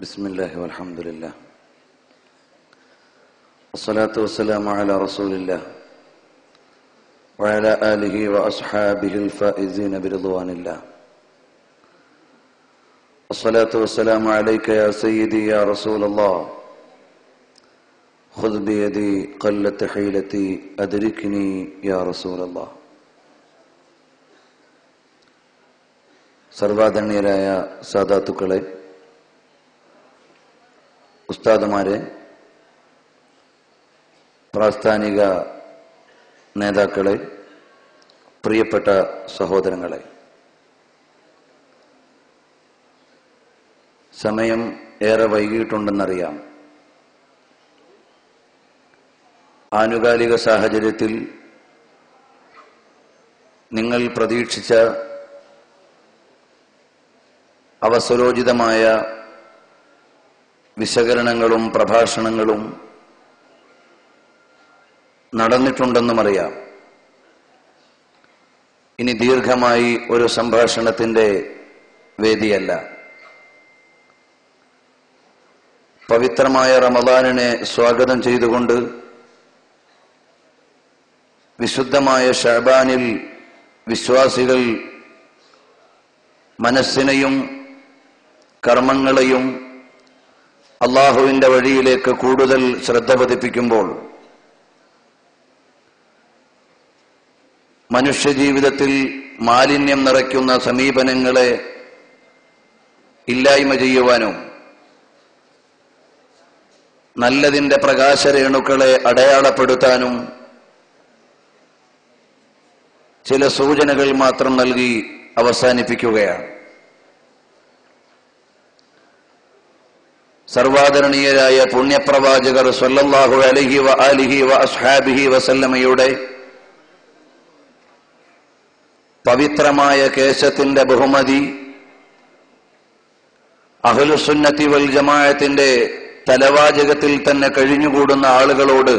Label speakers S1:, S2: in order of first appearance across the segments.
S1: بسم الله والحمد لله والصلاة والسلام على رسول الله وعلى آله وأصحابه الفائزين برضوان الله. الصلاة والسلام عليك يا سيدي يا رسول الله. خذ بيدي قلت حيلتي أدركني يا رسول الله. സർവാധന്യരായ സാദാത്തുക്കളെ, ഉസ്താദുമാരെ, പ്രാസ്ഥാനിക നേതാക്കളെ, പ്രിയപ്പെട്ട സഹോദരങ്ങളെ, സമയം ഏറെ വൈകിട്ടുണ്ടെന്നറിയാം. ആനുകാലിക സാഹചര്യത്തിൽ നിങ്ങൾ പ്രതീക്ഷിച്ച അവസരോചിതമായ വിശകലനങ്ങളും പ്രഭാഷണങ്ങളും നടന്നിട്ടുണ്ടെന്നുമറിയാം. ഇനി ദീർഘമായി ഒരു സംഭാഷണത്തിന്റെ വേദിയല്ല. പവിത്രമായ റമദാനിനെ സ്വാഗതം ചെയ്തുകൊണ്ട് വിശുദ്ധമായ ശഅബാനിൽ വിശ്വാസികൾ മനസ്സിനെയും കർമ്മങ്ങളെയും അള്ളാഹുവിന്റെ വഴിയിലേക്ക് കൂടുതൽ ശ്രദ്ധ പതിപ്പിക്കുമ്പോൾ മനുഷ്യജീവിതത്തിൽ മാലിന്യം നിറയ്ക്കുന്ന സമീപനങ്ങളെ ഇല്ലായ്മ ചെയ്യുവാനും നല്ലതിന്റെ പ്രകാശരേണുക്കളെ അടയാളപ്പെടുത്താനും ചില സൂചനകൾ മാത്രം നൽകി അവസാനിപ്പിക്കുകയാണ്. സർവാദരണീയരായ പുണ്യപ്രവാചകർ സ്വല്ലല്ലാഹു അലൈഹി വആലിഹി വഅസ്ഹാബിഹി വസല്ലമയുടെ പവിത്രമായ കേശത്തിന്റെ ബഹുമതി അഹ്ലുസുന്നത്തി വൽ ജമാഅത്തിന്റെ തലവാചകത്തിൽ തന്നെ കഴിഞ്ഞുകൂടുന്ന ആളുകളോട്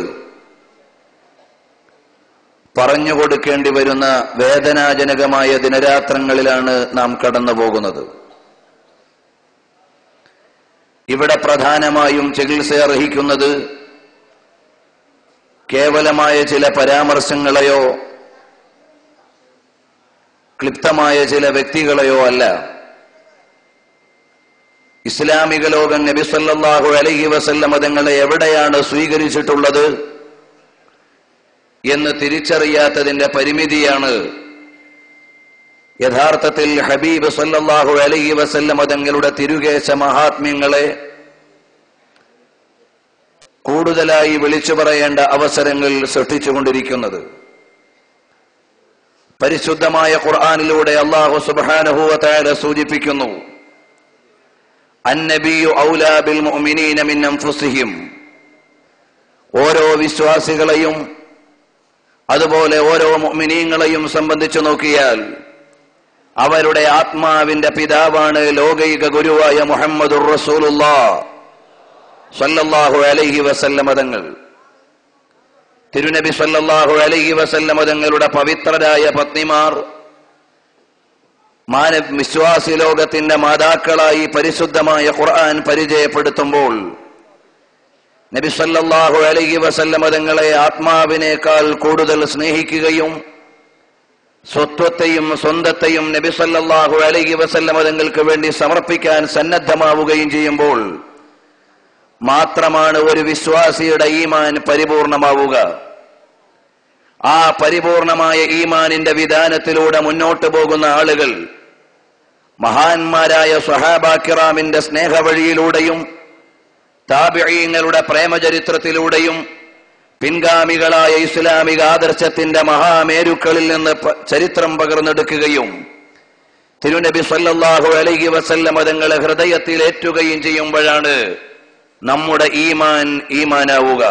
S1: പറഞ്ഞുകൊടുക്കേണ്ടി വരുന്ന വേദനാജനകമായ ദിനരാത്രങ്ങളിലാണ് നാം കടന്നു പോകുന്നത്. ഇവിടെ പ്രധാനമായും ചികിത്സ അർഹിക്കുന്നത് കേവലമായ ചില പരാമർശങ്ങളെയോ ക്ലിപ്തമായ ചില വ്യക്തികളെയോ അല്ല. ഇസ്ലാമിക ലോകം നബി സല്ലല്ലാഹു അലൈഹി വസല്ലം തങ്ങളെ എവിടെയാണ് സ്വീകരിച്ചിട്ടുള്ളത് എന്ന് തിരിച്ചറിയാത്തതിന്റെ പരിമിതിയാണ് യഥാർത്ഥത്തിൽ ഹബീബ് സല്ലല്ലാഹു അലൈഹി വസല്ലം തങ്ങളുടെ തിരുകേശ മഹാത്മ്യങ്ങളെ കൂടുതലായി വിളിച്ചു പറയേണ്ട അവസരങ്ങൾ സൃഷ്ടിച്ചുകൊണ്ടിരിക്കുന്നത്. പരിശുദ്ധമായ ഖുർആനിലൂടെ അല്ലാഹു സുബ്ഹാനഹു വ തആല സൂചിപ്പിക്കുന്നു, അന്നബിയു ഔലാ ബിൽ മുഅ്മിനീന മിൻ അൻഫുസിഹിം. ഓരോ വിശ്വാസികളെയും അതുപോലെ ഓരോ മുഅ്മിനീങ്ങളെയും സംബന്ധിച്ചു നോക്കിയാൽ അവരുടെ ആത്മാവിന്റെ പിതാവാണ് ലോകൈക ഗുരുവായ മുഹമ്മദുർ റസൂലുള്ളാഹ് സ്വല്ലല്ലാഹു അലൈഹി വസല്ലം തങ്ങൾ. തിരുനബി സ്വല്ലല്ലാഹു അലൈഹി വസല്ലം തങ്ങളുടെ പവിത്രരായ പത്നിമാർ വിശ്വാസി ലോകത്തിന്റെ മാതാക്കളായി പരിശുദ്ധമായ ഖുർആൻ പരിചയപ്പെടുത്തുമ്പോൾ നബി സല്ലല്ലാഹു അലൈഹി വസല്ലം തങ്ങളെ ആത്മാവിനേക്കാൾ കൂടുതൽ സ്നേഹിക്കുകയും സ്വത്വത്തെയും സ്വന്തത്തെയും നബി സല്ലല്ലാഹു അലൈഹി വസല്ലം തങ്ങൾക്ക് വേണ്ടി സമർപ്പിക്കാൻ സന്നദ്ധമാവുകയും ചെയ്യുമ്പോൾ മാത്രമാണ് ഒരു വിശ്വാസിയുടെ ഈമാൻ പരിപൂർണമാവുക. ആ പരിപൂർണമായ ഈമാനിന്റെ വിധാനത്തിലൂടെ മുന്നോട്ട് പോകുന്ന ആളുകൾ മഹാന്മാരായ സ്വഹാബാ കിറാമിന്റെ സ്നേഹവഴിയിലൂടെയും താബിഈങ്ങളുടെ പ്രേമചരിത്രത്തിലൂടെയും പിൻഗാമികളായ ഇസ്ലാമിക ആദർശത്തിന്റെ മഹാമേരുക്കളിൽ നിന്ന് ചരിത്രം പകർന്നെടുക്കുകയും തിരുനബി സല്ലല്ലാഹു അലൈഹി വസല്ലം തങ്ങളെ ഹൃദയത്തിൽ ഏറ്റുകയും ചെയ്യുമ്പോഴാണ് നമ്മുടെ ഈമാനാവുക.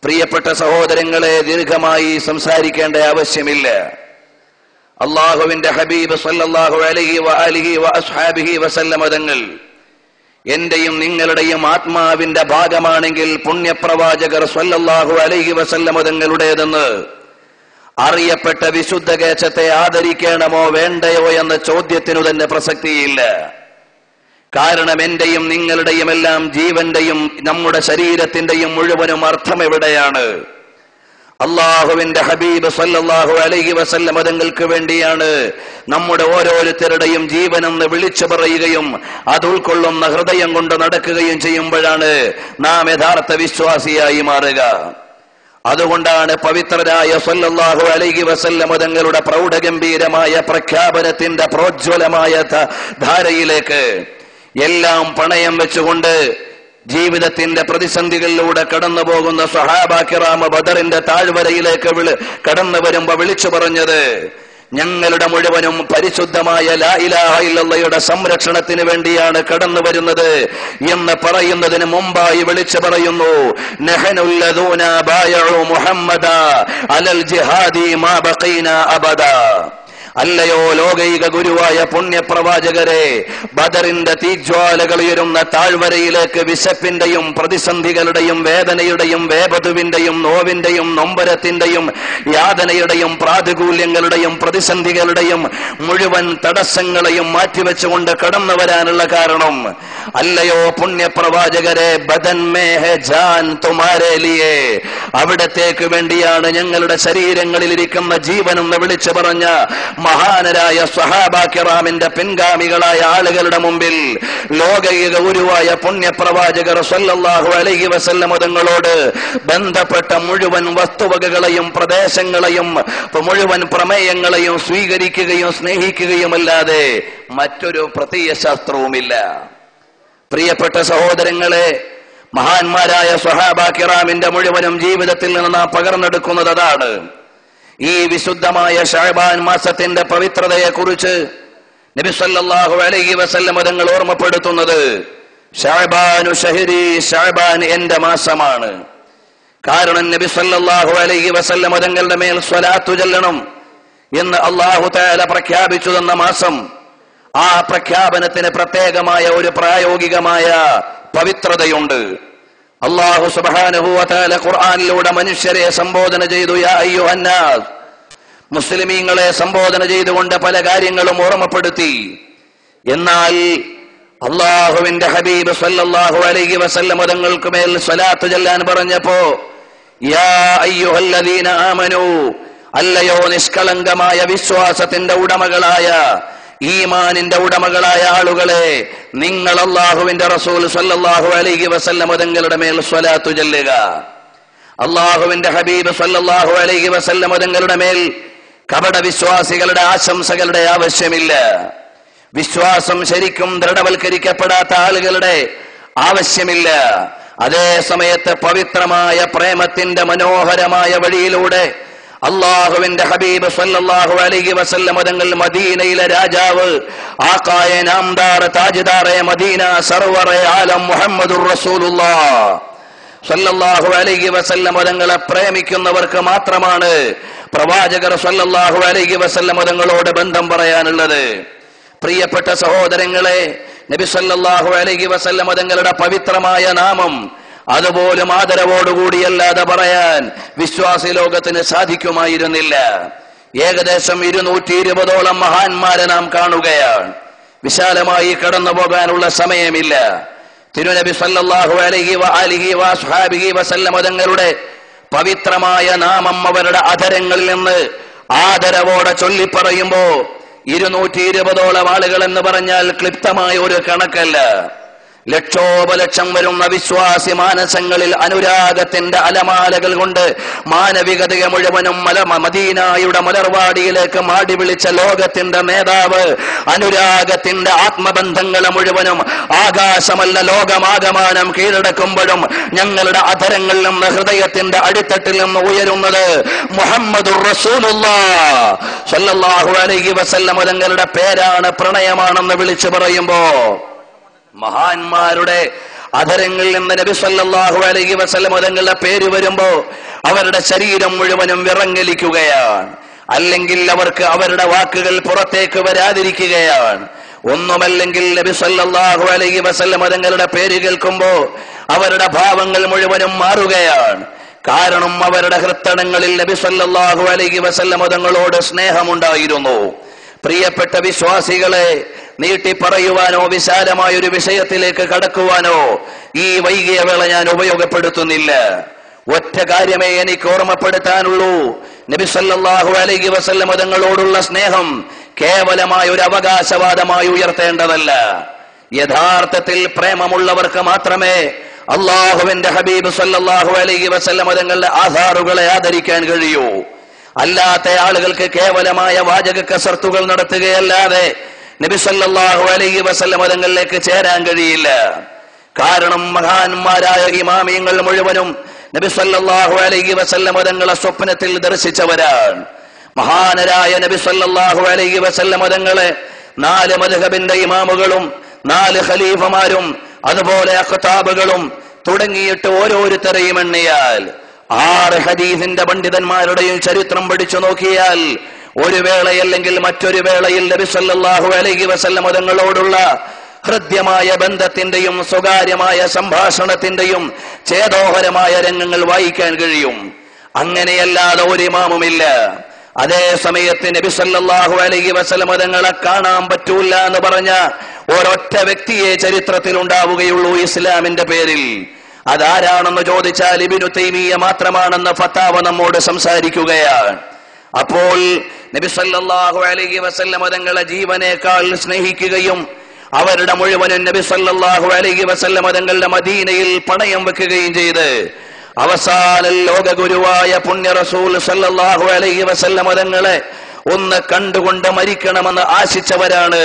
S1: പ്രിയപ്പെട്ട സഹോദരങ്ങളെ, ദീർഘമായി സംസാരിക്കേണ്ട ആവശ്യമില്ല. അല്ലാഹുവിന്റെ ഹബീബ് സല്ലല്ലാഹു അലൈഹി വആലിഹി വഅസ്ഹാബിഹി വസല്ലം തങ്ങൾ എന്റെയും നിങ്ങളുടെയും ആത്മാവിന്റെ ഭാഗമാണെങ്കിൽ പുണ്യപ്രവാചകർ സ്വല്ലല്ലാഹു അലൈഹി വസല്ലം തങ്ങളുടേതെന്ന് അറിയപ്പെട്ട വിശുദ്ധ കേശത്തെ ആദരിക്കണമോ വേണ്ടയോ എന്ന ചോദ്യത്തിനു തന്നെ പ്രസക്തിയില്ല. കാരണം എന്റെയും നിങ്ങളുടെയും എല്ലാം ജീവന്റെയും നമ്മുടെ ശരീരത്തിന്റെയും മുഴുവനും അർത്ഥം എവിടെയാണ്? അള്ളാഹുവിന്റെ ഹബീബ് സല്ലല്ലാഹു അലൈഹി വസല്ലം തങ്ങൾക്ക് വേണ്ടിയാണ് നമ്മുടെ ഓരോരുത്തരുടെയും ജീവനെന്ന് വിളിച്ചു പറയുകയും അത് ഉൾക്കൊള്ളുന്ന ഹൃദയം കൊണ്ട് നടക്കുകയും ചെയ്യുമ്പോഴാണ് നാം യഥാർത്ഥ വിശ്വാസിയായി മാറുക. അതുകൊണ്ടാണ് പവിത്രരായ സല്ലല്ലാഹു അലൈഹി വസല്ലം തങ്ങളുടെ പ്രൗഢഗംഭീരമായ പ്രഖ്യാപനത്തിന്റെ പ്രോജ്വലമായ ധാരയിലേക്ക് എല്ലാം പണയം വെച്ചുകൊണ്ട് ജീവിതത്തിന്റെ പ്രതിസന്ധികളിലൂടെ കടന്നു പോകുന്ന സ്വഹാബാ കിറാം ബദറിന്റെ താഴ്വരയിലേക്ക് കടന്നു വരുമ്പോ വിളിച്ചു പറഞ്ഞത്, ഞങ്ങളുടെ മുഴുവനും പരിശുദ്ധമായ ലാ ഇലാഹ ഇല്ലല്ലാഹയുടെ സംരക്ഷണത്തിന് വേണ്ടിയാണ് കടന്നു വരുന്നത് എന്ന് പറയുന്നതിന് മുമ്പായി വിളിച്ചു പറയുന്നു, നഹ്നുല്ലദൂന ബായഉ മുഹമ്മദ അലൽ ജിഹാദി മാ ബഖീന അബദ. അല്ലയോ ലോകൈക ഗുരുവായ പുണ്യപ്രവാചകരെ, ബദറിന്റെ തീജ്വാലകൾ ഉയരുന്ന താഴ്വരയിലേക്ക് വിശപ്പിന്റെയും പ്രതിസന്ധികളുടെയും വേദനയുടെയും വേപതുവിന്റെയും നോവിന്റെയും നൊമ്പരത്തിന്റെയും യാതനയുടെയും പ്രാതികൂല്യങ്ങളുടെയും പ്രതിസന്ധികളുടെയും മുഴുവൻ തടസ്സങ്ങളെയും മാറ്റിവെച്ചുകൊണ്ട് കടന്നു വരാനുള്ള കാരണം, അല്ലയോ പുണ്യപ്രവാചകരെ, ബദൻ മേ ഹെ ജാൻ തുമാരേ ലിയേ, അവിടത്തേക്ക് വേണ്ടിയാണ് ഞങ്ങളുടെ ശരീരങ്ങളിൽ ഇരിക്കുന്ന ജീവനെന്ന് വിളിച്ചു പറഞ്ഞ മഹാനരായ സ്വഹാബാ കിറാമിന്റെ പിൻഗാമികളായ ആളുകളുടെ മുമ്പിൽ ലോകൈക ഗുരുവായ പുണ്യപ്രവാചകർ സല്ലല്ലാഹു അലൈഹി വസല്ലം തങ്ങളോട് ബന്ധപ്പെട്ട മുഴുവൻ വസ്തുവകകളെയും പ്രദേശങ്ങളെയും മുഴുവൻ പ്രമേയങ്ങളെയും സ്വീകരിക്കുകയും സ്നേഹിക്കുകയുമല്ലാതെ മറ്റൊരു പ്രത്യയശാസ്ത്രവുമില്ല. പ്രിയപ്പെട്ട സഹോദരങ്ങളെ, മഹാന്മാരായ സ്വഹാബാ കിറാമിന്റെ മുഴുവനും ജീവിതത്തിൽ നിന്ന് നാം പകർന്നെടുക്കുന്നത് അതാണ്. ഈ വിശുദ്ധമായ ശഅബാൻ മാസത്തിന്റെ പവിത്രതയെ കുറിച്ച് നബി സല്ലല്ലാഹു അലൈഹി വസല്ലം തങ്ങൾ ഓർമ്മപ്പെടുത്തുന്നത്, ശഅബാനു ശഹരി, ശഅബാൻ എന്റെ മാസമാണ്. കാരണം നബി സല്ലല്ലാഹു അലൈഹി വസല്ലം തങ്ങളുടെ മേൽ സ്വലാത്തു ചൊല്ലണം എന്ന് അല്ലാഹു തആല പ്രഖ്യാപിച്ചു തന്ന മാസം, ആ പ്രഖ്യാപനത്തിന് പ്രത്യേകമായ ഒരു പ്രായോഗികമായ പവിത്രതയുണ്ട്. അല്ലാഹു സുബ്ഹാനഹു വ തആല ഖുർആനിലൂടെ മനുഷ്യരെ സംബോധന ചെയ്തു, യാ അയ്യുഹന്നാസ്, മുസ്ലിമീങ്ങളെ സംബോധന ചെയ്തുകൊണ്ട് പല കാര്യങ്ങളും ഓർമ്മപ്പെടുത്തി. എന്നാൽ അല്ലാഹുവിന്റെ ഹബീബ് സല്ലല്ലാഹു അലൈഹി വസല്ലം തങ്ങൾക്ക് മേൽ സ്വലാത്ത് ചൊല്ലാൻ പറഞ്ഞപ്പോ, യാ അയ്യുഹല്ലദീന ആമനൂ, അല്ലയോ നിഷ്കളങ്കമായ വിശ്വാസത്തിന്റെ ഉടമകളായ, ഈമാനിന്റെ ഉടമകളായ ആളുകളെ, നിങ്ങൾ അല്ലാഹുവിന്റെ റസൂൽ സല്ലല്ലാഹു അലൈഹി വസല്ലം തങ്ങളുടെ മേൽ സ്വലാത്തു ചൊല്ലുക. അല്ലാഹുവിന്റെ ഹബീബ് സല്ലല്ലാഹു അലൈഹി വസല്ലം തങ്ങളുടെ മേൽ കപട വിശ്വാസികളുടെ ആശംസകളുടെ ആവശ്യമില്ല. വിശ്വാസം ശരിക്കും ദൃഢവൽക്കരിക്കപ്പെടാത്ത ആളുകളുടെ ആവശ്യമില്ല. അതേ സമയത്ത് പവിത്രമായ പ്രേമത്തിന്റെ മനോഹരമായ വഴിയിലൂടെ അല്ലാഹുവിന്റെ ഹബീബ് സല്ലല്ലാഹു അലൈഹി വസല്ലം തങ്ങൾ മദീനയിലെ രാജാവ്, ആഖായ നാംദാർ, താജ്ദാറെ മദീന, സർവറെ ആലം മുഹമ്മദുർ റസൂലുള്ളാഹ് സല്ലല്ലാഹു അലൈഹി വസല്ലം തങ്ങളെ പ്രേമിക്കുന്നവർക്ക് മാത്രമാണ് പ്രവാചകർ സല്ലല്ലാഹു അലൈഹി വസല്ലം തങ്ങളോട് ബന്ധം പറയാനുള്ളത്. പ്രിയപ്പെട്ട സഹോദരങ്ങളെ, നബി സല്ലല്ലാഹു അലൈഹി വസല്ലം തങ്ങളുടെ പവിത്രമായ നാമം അതുപോലും ആദരവോടുകൂടിയല്ലാതെ പറയാൻ വിശ്വാസി ലോകത്തിന് സാധിക്കുമായിരുന്നില്ല. ഏകദേശം 220ഓളം മഹാന്മാരെ നാം കാണുകയാണ്. വിശാലമായി കടന്നു പോകാനുള്ള സമയമില്ല. തിരുനബി സല്ലല്ലാഹു അലൈഹി വആലിഹി വഅസ്ഹാബിഹി വസല്ലം തങ്ങളുടെ പവിത്രമായ നാമം അവരുടെ അധരങ്ങളിൽ നിന്ന് ആദരവോടെ ചൊല്ലിപ്പറയുമ്പോ 220ഓളം ആളുകൾ എന്ന് പറഞ്ഞാൽ ക്ലിപ്തമായ ഒരു കണക്കല്ല. ലക്ഷോപലക്ഷം വരുന്ന വിശ്വാസി മാനസങ്ങളിൽ അനുരാഗത്തിന്റെ അലമാലകൾ കൊണ്ട് മാനവികതയെ മുഴുവനും മദീനയുടെ മലർവാടിയിലേക്ക് മാടി വിളിച്ച ലോകത്തിന്റെ നേതാവ്, അനുരാഗത്തിന്റെ ആത്മബന്ധങ്ങളെ മുഴുവനും ആകാശമല്ല ലോകമാകമാനം കീഴടക്കുമ്പോഴും ഞങ്ങളുടെ അധരങ്ങളിൽ നിന്ന് ഹൃദയത്തിന്റെ അടിത്തട്ടിൽ നിന്ന് ഉയരുന്നത് മുഹമ്മദുർ റസൂലുള്ളാഹ് സ്വല്ലല്ലാഹു അലൈഹി വസല്ലം തങ്ങളുടെ പേരാണ്, പ്രണയമാണെന്ന് വിളിച്ചു പറയുമ്പോ മഹാന്മാരുടെ അധരങ്ങളിൽ നിന്ന് നബി സല്ലല്ലാഹു അലൈഹി വസല്ലം തങ്ങളുടെ പേര് വരുമ്പോ അവരുടെ ശരീരം മുഴുവനും വിറങ്ങലിക്കുകയാണ്. അല്ലെങ്കിൽ അവർക്ക് അവരുടെ വാക്കുകൾ പുറത്തേക്ക് വരാതിരിക്കുകയാണ്. ഒന്നുമല്ലെങ്കിൽ നബി സല്ലല്ലാഹു അലൈഹി വസല്ലം തങ്ങളുടെ പേര് കേൾക്കുമ്പോ അവരുടെ ഭാവങ്ങൾ മുഴുവനും മാറുകയാണ്. കാരണം അവരുടെ ഹൃത്തടങ്ങളിൽ നബി സല്ലല്ലാഹു അലൈഹി വസല്ലം തങ്ങളോട് സ്നേഹമുണ്ടായിരുന്നു. പ്രിയപ്പെട്ട വിശ്വാസികളെ, നീട്ടി പറയുവാനോ വിശാലമായ ഒരു വിഷയത്തിലേക്ക് കടക്കുവാനോ ഈ വൈകിയ വേള ഞാൻ ഉപയോഗപ്പെടുത്തുന്നില്ല. ഒറ്റ കാര്യമേ എനിക്ക് ഓർമ്മപ്പെടുത്താനുള്ളൂ. നബി സല്ലല്ലാഹു അലൈഹി വസല്ലം തങ്ങളോടുള്ള സ്നേഹം കേവലമായ ഒരു അവകാശവാദമായി ഉയർത്തേണ്ടതല്ല. യഥാർത്ഥത്തിൽ പ്രേമമുള്ളവർക്ക് മാത്രമേ അള്ളാഹുവിന്റെ ഹബീബ് സല്ലല്ലാഹു അലൈഹി വസല്ലം തങ്ങളുടെ ആധാറുകളെ ആദരിക്കാൻ കഴിയൂ. അല്ലാത്ത ആളുകൾക്ക് കേവലമായ വാചക കസർത്തുകൾ നടത്തുകയല്ലാതെ നബി സല്ലല്ലാഹു അലൈഹി വസല്ലം തങ്ങളിലേക്ക് ചേരാൻ കഴിയില്ല. കാരണം മഹാന്മാരായ ഇമാമിയങ്ങൾ മുഴുവനും നബി സല്ലല്ലാഹു അലൈഹി വസല്ലം തങ്ങളെ സ്വപ്നത്തിൽ ദർശിച്ചവരാണ്. മഹാനരായ നബി സല്ലല്ലാഹു അലൈഹി വസല്ലം തങ്ങളെ 4 മദ്ഹബിന്റെ ഇമാമുകളും 4 ഖലീഫമാരും അതുപോലെ അഖ്താബുകളും തുടങ്ങിയിട്ട് ഓരോരുത്തരെയും എണ്ണിയാൽ 6 ഹദീസിന്റെ പണ്ഡിതന്മാരുടെയും ചരിത്രം പഠിച്ചു നോക്കിയാൽ ഒരു വേളയല്ലെങ്കിൽ മറ്റൊരു വേളയിൽ നബി സല്ലല്ലാഹു അലൈഹി വസല്ലം തങ്ങളോടുള്ള ഹൃദ്യമായ ബന്ധത്തിന്റെയും സ്വകാര്യമായ സംഭാഷണത്തിന്റെയും ചേതോഹരമായ രംഗങ്ങൾ വായിക്കാൻ കഴിയും. അങ്ങനെയല്ലാതെ ഒരു ഇമാമുമില്ല. അതേ സമയത്ത് നബി സല്ലല്ലാഹു അലൈഹി വസല്ലം തങ്ങളെ കാണാൻ പറ്റൂല എന്ന് പറഞ്ഞ ഒരൊറ്റ വ്യക്തിയെ ചരിത്രത്തിൽ ഉണ്ടാവുകയുള്ളൂ ഇസ്ലാമിന്റെ പേരിൽ. അതാരാണെന്ന് ചോദിച്ചാൽ ഇബ്നു തൈമിയ്യ മാത്രമാണെന്ന ഫത്താവ നമ്മോട് സംസാരിക്കുകയാണ്. അപ്പോൾ നബി സല്ലല്ലാഹു അലൈഹി വസല്ലം തങ്ങളെ ജീവനേക്കാൾ സ്നേഹിക്കുകയും അവരുടെ മുഴുവനും നബി സല്ലല്ലാഹു അലൈഹി വസല്ലം തങ്ങളുടെ മദീനയിൽ പണയം വെക്കുകയും ചെയ്ത് അവസാന ലോക ഗുരുവായ പുണ്യ റസൂൽ സല്ലല്ലാഹു അലൈഹി വസല്ലം തങ്ങളെ ഒന്ന് കണ്ടുകൊണ്ട് മരിക്കണമെന്ന് ആശിച്ചവരാണ്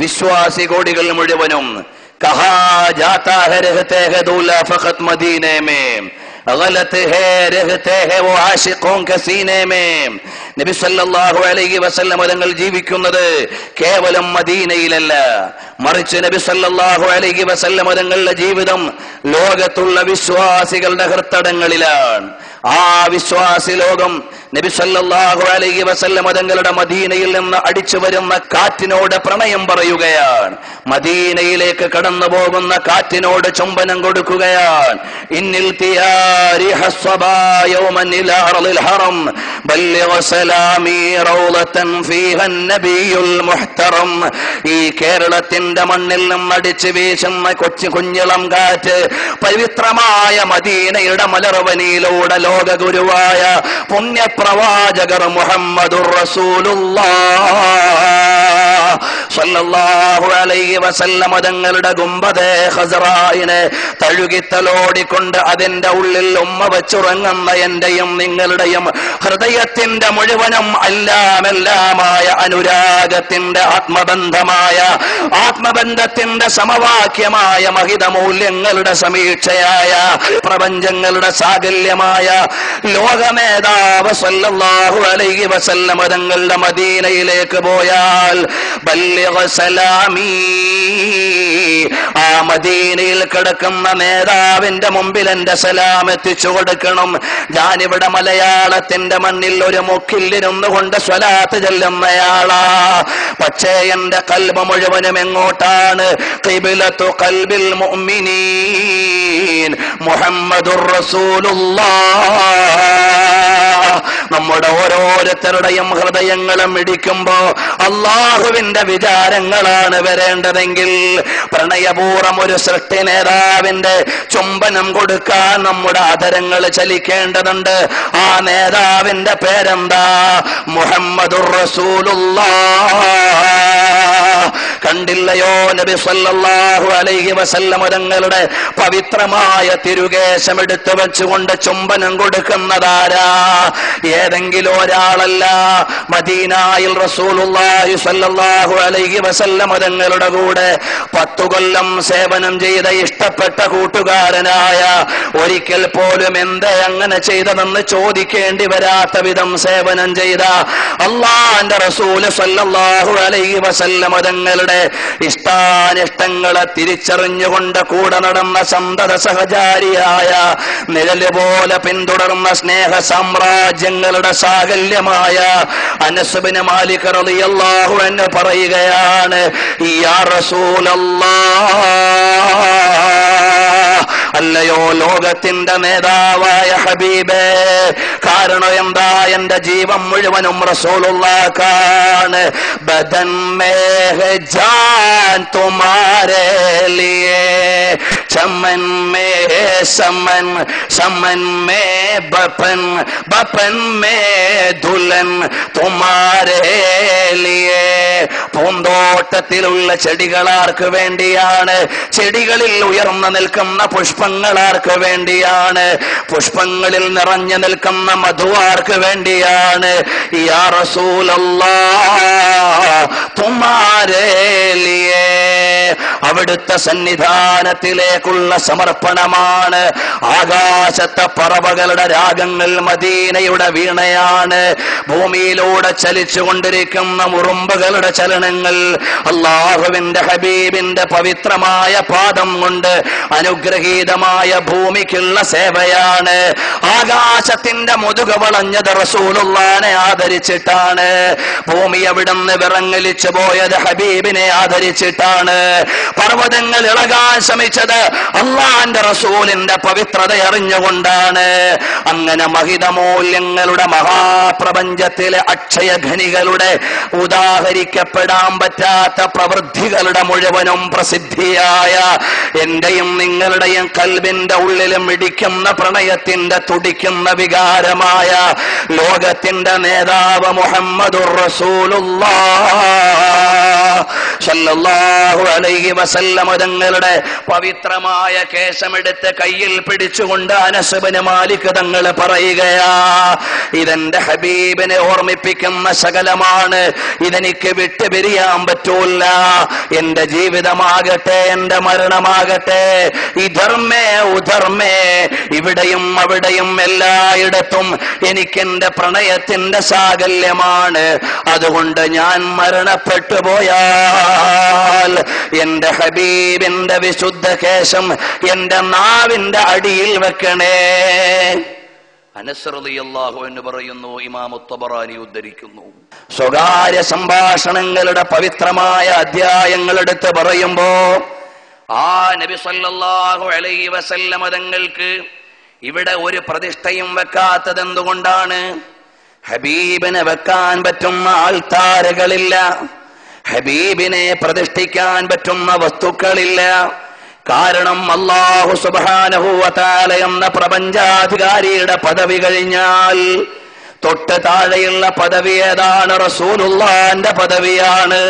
S1: വിശ്വാസി കോടികൾ മുഴുവനും. കഹാ ജാതാ high രഹ്തേ high ദൂല ഫഖത് മദീനെ may ഗലത് high രഹ്തേ high വോ ആശിഖോं के सीने में. നബി സല്ലല്ലാഹു അലൈഹി വസല്ലം തങ്ങൾ ജീവിക്കുന്നത് കേവലം മദീനയിലല്ല, മറിച്ച് നബി സല്ലല്ലാഹു അലൈഹി വസല്ലം തങ്ങളുടെ ജീവിതം ലോകത്തുള്ള വിശ്വാസികളുടെ ഹൃത്തടങ്ങളിലാണ്. ആ വിശ്വാസി ലോകം നബി സല്ലല്ലാഹു അലൈഹി വസല്ലം തങ്ങളുടെ മദീനയിൽ നിന്ന് അടിച്ചു വരുന്ന കാറ്റിനോട് പ്രണയം പറയുകയാണ്. മദീനയിലേക്ക് കടന്നു പോകുന്ന കാറ്റിനോട് ചുംബനം കൊടുക്കുകയാണ്. ഇന്നിൽ തിയാരി ഹസ്സബാ യൗമൻ ഇലാ അർളിൽ ഹറം ബല്ലിഗ് സലാമി റൗളതൻ ഫീഹൻ നബിയുൽ മുഹ്തറം. ഈ കേരളത്തിന്റെ മണ്ണിൽ നിന്ന് അടിച്ചു വീശുന്ന കൊച്ചു കുഞ്ഞിളം കാറ്റ് പവിത്രമായ മദീനയുടെ മലർവനിയിലൂടെ ലോക ഗുരുവായ പുണ്യപ്രവാചകർ മുഹമ്മദുർ റസൂലുള്ളാഹ് സല്ലല്ലാഹു അലൈഹി വസല്ലം തങ്ങളുടെ ഗുംബദേ ഖസറായിനെ തഴുകിത്തലോടിക്കൊണ്ട് അതിന്റെ ഉള്ളിൽ ഉമ്മ വെച്ചുറങ്ങുന്ന എന്റെയും നിങ്ങളുടെയും ഹൃദയത്തിന്റെ മുഴുവനും എല്ലാമെല്ലാമായ അനുരാഗത്തിന്റെ ആത്മബന്ധത്തിന്റെ സമവാക്യമായ മഹിതമൂല്യങ്ങളുടെ സമീക്ഷയായ പ്രപഞ്ചങ്ങളുടെ സാകല്യമായ ലോകമേധാവ് സല്ലല്ലാഹു അലൈഹി വസല്ലം തങ്ങളുടെ മദീനയിലേക്ക് പോയാൽ ബല്ലിഗ് സലാമി, ആ മദീനയിൽ കിടക്കുന്ന നേതാവിന്റെ മുമ്പിൽ എന്റെ സലാം എത്തിച്ചു കൊടുക്കണം. ഞാനിവിടെ മലയാളത്തിന്റെ മണ്ണിൽ ഒരു മുക്കിലിരുന്നു കൊണ്ട് സ്വലാത്ത് ചൊല്ലുന്നയാളാ. പക്ഷേ എന്റെ ഖൽബ് മുഴുവനും എങ്ങോട്ടാണ്? ഖിബ്ലത്തു ഖൽബിൽ മുഅ്മിനീൻ മുഹമ്മദുർ റസൂലുള്ളാഹ്. നമ്മുടെ ഓരോരുത്തരുടെയും ഹൃദയങ്ങളും ഇടിക്കുമ്പോ അള്ളാഹുവിന്റെ വിചാരങ്ങളാണ് വരേണ്ടതെങ്കിൽ പ്രണയപൂർവ്വം ഒരു സൃഷ്ടി നേതാവിന്റെ ചുംബനം കൊടുക്കാൻ നമ്മുടെ ആദരങ്ങൾ ചലിക്കേണ്ടതുണ്ട്. ആ നേതാവിന്റെ പേരെന്താ? മുഹമ്മദുർ റസൂലുള്ളാഹ്. കണ്ടില്ലയോ നബി സല്ലല്ലാഹു അലൈഹി വസല്ലം തങ്ങളുടെ പവിത്രമായ തിരുകേശം എടുത്തു വെച്ചുകൊണ്ട് ചുംബനം കൊടുക്കുന്നതാരാ? ഏതെങ്കിലും ഒരാളല്ല. മദീനയിൽ റസൂലുള്ളാഹി സ്വല്ലല്ലാഹു അലൈഹി വസല്ലം തങ്ങളുടെ കൂടെ 10 കൊല്ലം സേവനം ചെയ്ത ഇഷ്ടപ്പെട്ട കൂട്ടുകാരനായ, ഒരിക്കൽ പോലും എന്തേ അങ്ങനെ ചെയ്തതെന്ന് ചോദിക്കേണ്ടി വരാത്ത വിധം സേവനം ചെയ്ത അല്ലാഹുവിന്റെ റസൂല് സ്വല്ലല്ലാഹു അലൈഹി വസല്ലം തങ്ങളുടെ ഇഷ്ടാനിഷ്ടങ്ങളെ തിരിച്ചറിഞ്ഞുകൊണ്ട് കൂടെ നടന്ന സന്തത സഹചാരിയായ, നിഴല് പോലെ പിന്തുടർന്ന സ്നേഹ സാമ്രാജ്യങ്ങളുടെ സാകല്യമായ അനസ് ബിൻ മാലിക് റളിയല്ലാഹു അൻഹു പറയുകയാണ്, യാ റസൂലല്ലാഹ്, അല്ല അല്ലയോ ലോകത്തിന്റെ നേതാവായ ഹബീബേ, കാരണം എന്താ? എന്റെ ജീവൻ മുഴുവനും റസൂലുള്ളാഹിക്കാണ്. ബദൻ may high Jan തുമാരേ ലിയേ, Chaman may സമൻ, സമൻ മേ ബപൻ, ബപൻ മേ ദുലൻ തുമാരേ ലിയേ. പൂന്തോട്ടത്തിലുള്ള ചെടികളാർക്ക് വേണ്ടിയാണ്? ചെടികളിൽ ഉയർന്നു നിൽക്കുന്ന പുഷ്പങ്ങളാർക്ക് വേണ്ടിയാണ്? പുഷ്പങ്ങളിൽ നിറഞ്ഞു നിൽക്കുന്ന മധുവാർക്ക് വേണ്ടിയാണ്? യാ റസൂലല്ലാഹ് തുമാരേ ലിയേ, അവിടുത്തെ സന്നിധാനത്തിലേക്കുള്ള സമർപ്പണമാണ്. ആകാശത്തെ പറവകളുടെ രാഗങ്ങൾ മദീനയുടെ വീണയാണ്. ഭൂമിയിലൂടെ ചലിച്ചുകൊണ്ടിരിക്കുന്ന ഉറുമ്പുകളുടെ ചലനങ്ങൾ അല്ലാഹുവിന്റെ ഹബീബിന്റെ പവിത്രമായ പാദം കൊണ്ട് അനുഗ്രഹീതമായ ഭൂമിക്കുള്ള സേവയാണ്. ആകാശത്തിന്റെ മുതുക വളഞ്ഞത് റസൂലുള്ളാഹിനെ ആദരിച്ചിട്ടാണ്. ഭൂമി അവിടുന്ന് വിറങ്ങലിച്ചു പോയത് ഹബീബിനെ ആദരിച്ചിട്ടാണ്. പർവ്വതങ്ങൾ ഇളകാൻ ശ്രമിച്ചത് അള്ളാന്റെ റസൂലിന്റെ പവിത്രത അറിഞ്ഞുകൊണ്ടാണ്. അങ്ങനെ മഹിതമൂല്യങ്ങളുടെ മഹാപ്രപഞ്ചത്തിലെ അക്ഷയഖനികളുടെ ഉദാഹരിക്കപ്പെടാൻ പറ്റാത്ത പ്രവൃത്തികളുടെ മുഴുവനും പ്രസിദ്ധിയായ എന്റെയും നിങ്ങളുടെയും കൽബിന്റെ ഉള്ളിലും ഇടിക്കുന്ന പ്രണയത്തിന്റെ തുടിക്കുന്ന വികാരമായ ലോകത്തിന്റെ നേതാവ് മുഹമ്മദുർ റസൂലുള്ളാഹ് സ്വല്ലല്ലാഹു അലൈഹി വസല്ലം തങ്ങളുടെ പവിത്രമായ കേശമെടുത്ത് കയ്യിൽ പിടിച്ചുകൊണ്ട് അനസ് ഇബ്നു മാലിക് തങ്ങൾ പറയുകയാ, ഇതെന്റെ ഹബീബിനെ ഓർമ്മിപ്പിക്കുന്ന ശകലമാണ്. ഇതെനിക്ക് വിട്ടുപിരിയാൻ പറ്റൂല. എന്റെ ജീവിതമാകട്ടെ, എന്റെ മരണമാകട്ടെ, ഇധർമ്മേ ഉധർമ്മേ, ഇവിടെയും അവിടെയും എല്ലായിടത്തും എനിക്കെന്റെ പ്രണയത്തിന്റെ സാകല്യമാണ്. അതുകൊണ്ട് ഞാൻ മരണപ്പെട്ടു പോയാൽ എന്റെ ഹബീബിന്റെ വിശുദ്ധ കേശം എന്റെ നാവിന്റെ അടിയിൽ വെക്കണേ. അനസ് റളിയല്ലാഹു അൻഹു പറയുന്നു, ഇമാം തബറാനി ഉദ്ധരിക്കുന്നു, സ്വകാര്യ സംഭാഷണങ്ങളുടെ പവിത്രമായ അധ്യായങ്ങൾ എടുത്ത് പറയുമ്പോ ആ നബി സല്ലല്ലാഹു അലൈഹി വസല്ലം തങ്ങൾക്ക് ഇവിടെ ഒരു പ്രതിഷ്ഠയും വെക്കാത്തത് എന്തുകൊണ്ടാണ്? ഹബീബിനെ വെക്കാൻ പറ്റുന്ന ആൾത്താരകളില്ല, ഹബീബിനെ പ്രതിഷ്ഠിക്കാൻ പറ്റുന്ന വസ്തുക്കളില്ല. കാരണം അല്ലാഹു സുബ്ഹാനഹു വ തആല എന്ന പ്രപഞ്ചാധികാരിയുടെ പദവി കഴിഞ്ഞാൽ തൊട്ട് താഴെയുള്ള പദവി ഏതാണ്? റസൂലുള്ളാഹിന്റെ പദവിയാണ്.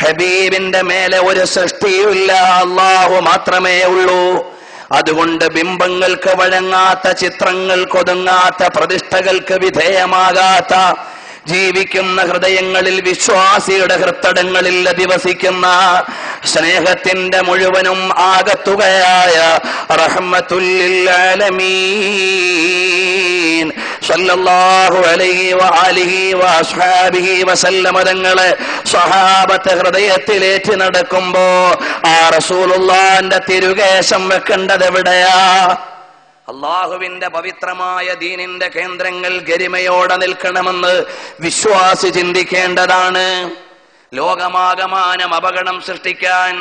S1: ഹബീബിന്റെ മേലെ ഒരു സൃഷ്ടിയുമില്ല, അല്ലാഹു മാത്രമേ ഉള്ളൂ. അതുകൊണ്ട് ബിംബങ്ങൾക്ക് വഴങ്ങാത്ത, ചിത്രങ്ങൾക്കൊതുങ്ങാത്ത, പ്രതിഷ്ഠകൾക്ക് വിധേയമാകാത്ത, ജീവിക്കുന്ന ഹൃദയങ്ങളിൽ വിശ്വാസിയുടെ ഹൃത്തടങ്ങളിൽ അധിവസിക്കുന്ന സ്നേഹത്തിന്റെ മുഴുവനും ആകത്തുകയായ റഹ്മത്തുൽ ലിൽ ആലമീൻ സല്ലല്ലാഹു അലൈഹി വആലിഹി വഅസ്ഹാബിഹി വസല്ലമ തങ്ങളെ സ്വഹാബത്ത് ഹൃദയത്തിലേറ്റി നടക്കുമ്പോ ആ റസൂലുള്ളാഹിന്റെ തിരുകേശം വെക്കേണ്ടത് എവിടെയാ? അള്ളാഹുവിന്റെ പവിത്രമായ ദീനിന്റെ കേന്ദ്രങ്ങൾ ഗരിമയോടെ നിൽക്കണമെന്ന് വിശ്വാസി ചിന്തിക്കേണ്ടതാണ്. ലോകമാകമാനം അപകടം സൃഷ്ടിക്കാൻ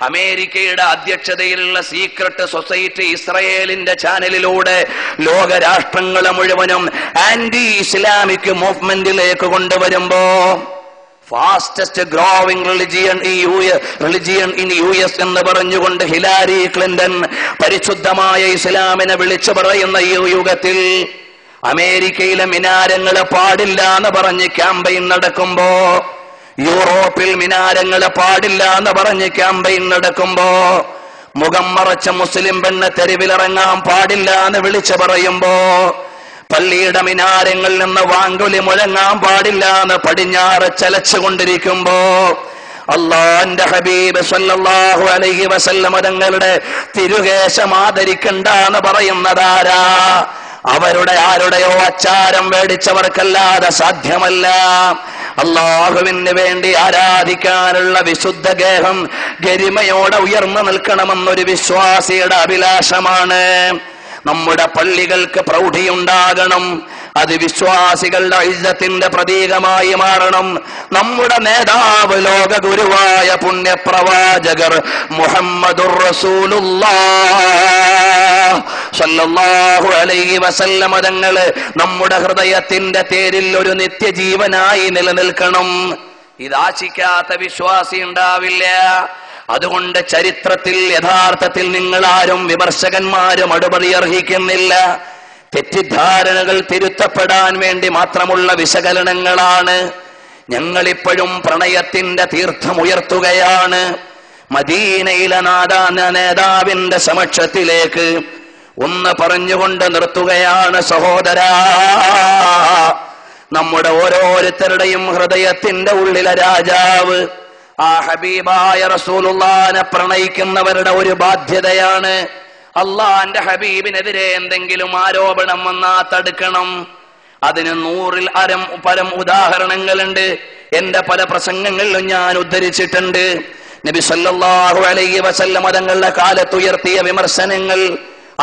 S1: അമേരിക്കയുടെ അധ്യക്ഷതയിലുള്ള സീക്രട്ട് സൊസൈറ്റി ഇസ്രയേലിന്റെ ചാനലിലൂടെ ലോകരാഷ്ട്രങ്ങളെ മുഴുവനും ആന്റി ഇസ്ലാമിക് മൂവ്മെന്റിലേക്ക് കൊണ്ടുവരുമ്പോ fastest growing religion in US എന്ന് പറഞ്ഞുകൊണ്ട് ഹിലാരി ക്ലിന്റൺ പരിശുദ്ധമായ ഇസ്ലാമിനെ വിളിച്ചു പറയുന്ന ഈ യുഗത്തിൽ അമേരിക്കയിലെ മിനാരങ്ങളെ പാടില്ല എന്ന് പറഞ്ഞ് ക്യാമ്പയിൻ നടക്കുമ്പോ, യൂറോപ്പിൽ മിനാരങ്ങളെ പാടില്ല എന്ന് പറഞ്ഞ് ക്യാമ്പയിൻ നടക്കുമ്പോ, മുഖം മറച്ച മുസ്ലിം പെണ്ണ് തെരുവിലിറങ്ങാൻ പാടില്ല എന്ന് വിളിച്ചു പറയുമ്പോ, പള്ളിയുടെ മിനാരങ്ങളിൽ നിന്ന് വാങ്കുലി മുഴങ്ങാൻ പാടില്ല എന്ന് പടിഞ്ഞാറ് ചലച്ചുകൊണ്ടിരിക്കുമ്പോ, അല്ലാഹുവിന്റെ ഹബീബ് സല്ലല്ലാഹു അലൈഹി വസല്ലം തങ്ങളുടെ തിരുകേശം ആദരിക്കണ്ട എന്ന് പറയുന്നതാരാ? അവരുടെ ആരുടെയോ അച്ചാരം മേടിച്ചവർക്കല്ലാതെ സാധ്യമല്ല. അല്ലാഹുവിന് വേണ്ടി ആരാധിക്കാനുള്ള വിശുദ്ധ ഗേഹം ഗരിമയോടെ ഉയർന്നു നിൽക്കണമെന്നൊരു വിശ്വാസിയുടെ അഭിലാഷമാണ്. നമ്മുടെ പള്ളികൾക്ക് പ്രൗഢിയുണ്ടാകണം, അത് വിശ്വാസികളുടെ ഇസ്സത്തിന്റെ പ്രതീകമായി മാറണം. നമ്മുടെ നേതാവ് ലോക ഗുരുവായ പുണ്യപ്രവാചകർ മുഹമ്മദുർ റസൂലുള്ളാഹ് സ്വല്ലല്ലാഹു അലൈഹി വസല്ലം തങ്ങള് നമ്മുടെ ഹൃദയത്തിന്റെ തേരിൽ ഒരു നിത്യജീവനായി നിലനിൽക്കണം. ഇതാശിക്കാത്ത വിശ്വാസി ഉണ്ടാവില്ല. അതുകൊണ്ട് ചരിത്രത്തിൽ യഥാർത്ഥത്തിൽ നിങ്ങൾ ആരും വിമർശകന്മാരും അടുപറി അർഹിക്കുന്നില്ല. തെറ്റിദ്ധാരണകൾ തിരുത്തപ്പെടാൻ വേണ്ടി മാത്രമുള്ള വിശകലനങ്ങളാണ്. ഞങ്ങളിപ്പോഴും പ്രണയത്തിന്റെ തീർത്ഥമുയർത്തുകയാണ്. മദീനയിലെ നേതാവിന്റെ സമക്ഷത്തിലേക്ക് ഒന്ന് പറഞ്ഞുകൊണ്ട് നിർത്തുകയാണ്. സഹോദരാ, നമ്മുടെ ഓരോരുത്തരുടെയും ഹൃദയത്തിന്റെ ഉള്ളിലെ രാജാവ് ആ ഹബീബായ റസൂലുള്ളാഹിനെ പ്രണയിക്കുന്നവരുടെ ഒരു ബാധ്യതയാണ്. അള്ളാന്റെ ഹബീബിനെതിരെ എന്തെങ്കിലും ആരോപണം വന്നാ തടുക്കണം. അതിന് 100-ൽ പരം ഉദാഹരണങ്ങളുണ്ട്. എന്റെ പല പ്രസംഗങ്ങളിലും ഞാൻ ഉദ്ധരിച്ചിട്ടുണ്ട്. നബി സല്ലല്ലാഹു അലൈഹി വസല്ലം തങ്ങളുടെ കാലത്തുയർത്തിയ വിമർശനങ്ങൾ,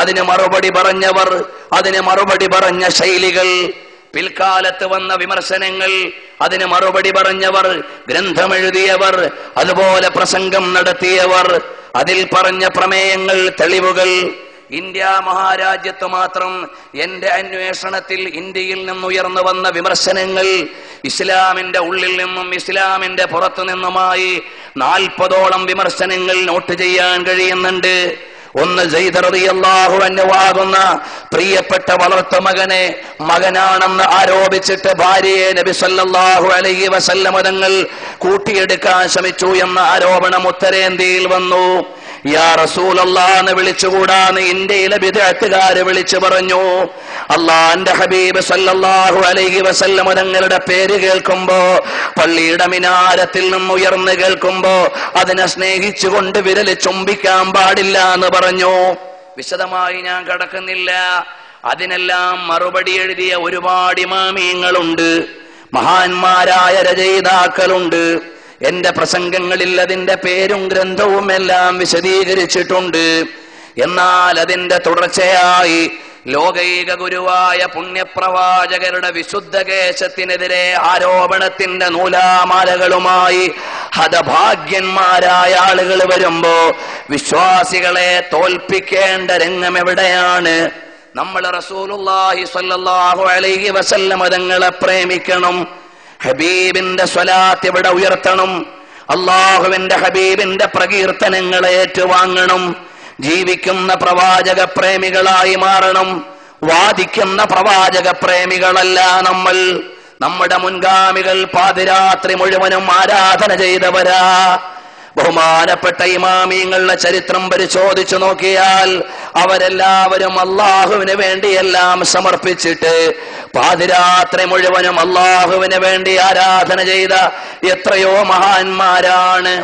S1: അതിന് മറുപടി പറഞ്ഞവർ, അതിന് മറുപടി പറഞ്ഞ ശൈലികൾ, പിൽക്കാലത്ത് വന്ന വിമർശനങ്ങൾ, അതിന് മറുപടി പറഞ്ഞവർ, ഗ്രന്ഥമെഴുതിയവർ, അതുപോലെ പ്രസംഗം നടത്തിയവർ, അതിൽ പറഞ്ഞ പ്രമേയങ്ങൾ, തെളിവുകൾ. ഇന്ത്യ മഹാരാജ്യത്ത് മാത്രം എന്റെ അന്വേഷണത്തിൽ ഇന്ത്യയിൽ നിന്നുയർന്നു വന്ന വിമർശനങ്ങൾ ഇസ്ലാമിന്റെ ഉള്ളിൽ നിന്നും ഇസ്ലാമിന്റെ പുറത്തു നിന്നുമായി 40ഓളം വിമർശനങ്ങൾ നോട്ട് ചെയ്യാൻ കഴിയുന്നുണ്ട്. ഒന്ന് സെയ്ദ് റളിയല്ലാഹു അൻഹു ആകുന്ന പ്രിയപ്പെട്ട വളർത്തു മകനാണെന്ന് ആരോപിച്ചിട്ട് ഭാര്യയെ നബി സല്ലല്ലാഹു അലൈഹി വസല്ലം തങ്ങൾ കൂട്ടിയെടുക്കാൻ ശ്രമിച്ചു എന്ന ആരോപണം ഉത്തരേന്ത്യയിൽ വന്നു. യാ റസൂലല്ലാഹ് എന്ന് വിളിച്ചുകൂടാന്ന് ഇന്ത്യയിലെ ബിദ്അത്തുകാര് വിളിച്ചു പറഞ്ഞു. അള്ളാന്റെ ഹബീബ് സല്ലല്ലാഹു അലൈഹി വസല്ലം തങ്ങളുടെ പേര് കേൾക്കുമ്പോ, പള്ളിയുടെ മിനാരത്തിൽ നിന്ന് ഉയർന്നു കേൾക്കുമ്പോ അതിനെ സ്നേഹിച്ചുകൊണ്ട് വിരല് ചുംബിക്കാൻ പാടില്ല എന്ന് പറഞ്ഞു. വിശദമായി ഞാൻ കടക്കുന്നില്ല. അതിനെല്ലാം മറുപടി എഴുതിയ ഒരുപാട് ഇമാമിയങ്ങളുണ്ട്, മഹാന്മാരായ രചയിതാക്കളുണ്ട്. എന്റെ പ്രസംഗങ്ങളിൽ അതിന്റെ പേരും ഗ്രന്ഥവും എല്ലാം വിശദീകരിച്ചിട്ടുണ്ട്. എന്നാൽ അതിന്റെ തുടർച്ചയായി ലോകൈക ഗുരുവായ പുണ്യപ്രവാചകരുടെ വിശുദ്ധ കേശത്തിനെതിരെ ആരോപണത്തിന്റെ നൂലാമാലകളുമായി ഹതഭാഗ്യന്മാരായ ആളുകൾ വരുമ്പോ വിശ്വാസികളെ തോൽപ്പിക്കേണ്ട രംഗം എവിടെയാണ്? നമ്മൾ റസൂലുള്ളാഹി സ്വല്ലല്ലാഹു അലൈഹി വസല്ലം തങ്ങളെ പ്രേമിക്കണം. ഹബീബിന്റെ സ്വലാത്ത് ഇവിടെ ഉയർത്തണം. അള്ളാഹുവിന്റെ ഹബീബിന്റെ പ്രകീർത്തനങ്ങളെ ഏറ്റുവാങ്ങണം. ജീവിക്കുന്ന പ്രവാചക പ്രേമികളായി മാറണം. വാദിക്കുന്ന പ്രവാചക പ്രേമികളല്ല നമ്മൾ. നമ്മുടെ മുൻഗാമികൾ പാതിരാത്രി മുഴുവനും ആരാധന ചെയ്തവരാ. ബഹുമാനപ്പെട്ട ഇമാമിങ്ങളുടെ ചരിത്രം പരിശോധിച്ചു നോക്കിയാൽ അവരെല്ലാവരും അള്ളാഹുവിന് വേണ്ടി എല്ലാം സമർപ്പിച്ചിട്ട് പാതിരാത്രി മുഴുവനും അള്ളാഹുവിന് വേണ്ടി ആരാധന ചെയ്ത എത്രയോ മഹാന്മാരാണ്.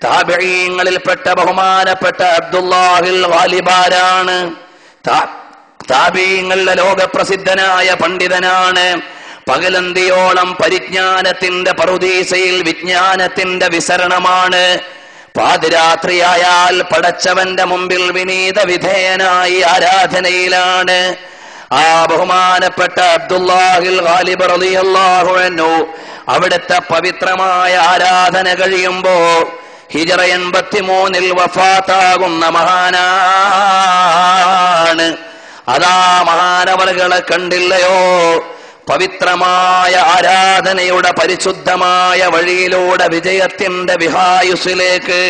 S1: താബിഈങ്ങളിൽപ്പെട്ട ബഹുമാനപ്പെട്ട അബ്ദുല്ലാഹിൽ ഗാലിബാരാണ്. താബിഈങ്ങളുടെ ലോകപ്രസിദ്ധനായ പണ്ഡിതനാണ്. പകലന്തിയോളം പരിജ്ഞാനത്തിന്റെ പറുദീസയിൽ വിജ്ഞാനത്തിന്റെ വിസരണമാണ്. പാതിരാത്രിയായാൽ പടച്ചവന്റെ മുമ്പിൽ വിനീത വിധേയനായി ആരാധനയിലാണ്. ആ ബഹുമാനപ്പെട്ട അബ്ദുല്ലാഹിൽ ഗാലിബ് റളിയല്ലാഹു അൻഹു അവിടുത്തെ പവിത്രമായ ആരാധന കഴിയുമ്പോ ഹിജറ 83-ൽ വഫാത്താകുന്ന മഹാനാണ്. അതാ മഹാനവറുകളെ കണ്ടില്ലയോ? പവിത്രമായ ആരാധനയുടെ പരിശുദ്ധമായ വഴിയിലൂടെ വിജയത്തിന്റെ വിഹായുസിലേക്ക്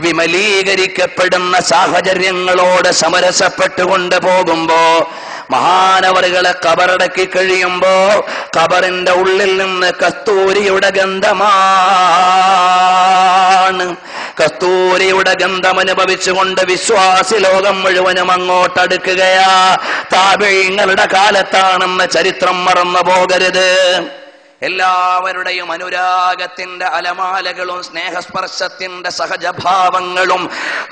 S1: വിമലീകരിക്കപ്പെടുന്ന സാഹചര്യങ്ങളോട് സമരസപ്പെട്ടുകൊണ്ട് പോകുമ്പോ മഹാനവറുകളെ ഖബറടക്കി കഴിയുമ്പോ ഖബറിന്റെ ഉള്ളിൽ നിന്ന് കസ്തൂരിയുടെ ഗന്ധമാണ്. കസ്തൂരിയുടെ ഗന്ധം അനുഭവിച്ചുകൊണ്ട് വിശ്വാസി ലോകം മുഴുവനും അങ്ങോട്ടടുക്കുകയാ. താബിഈങ്ങളുടെ കാലത്താണെന്ന ചരിത്രം മറന്നു പോകരുത്. എല്ലാവരുടെയും അനുരാഗത്തിന്റെ അലമാലകളും സ്നേഹസ്പർശത്തിന്റെ സഹജഭാവങ്ങളും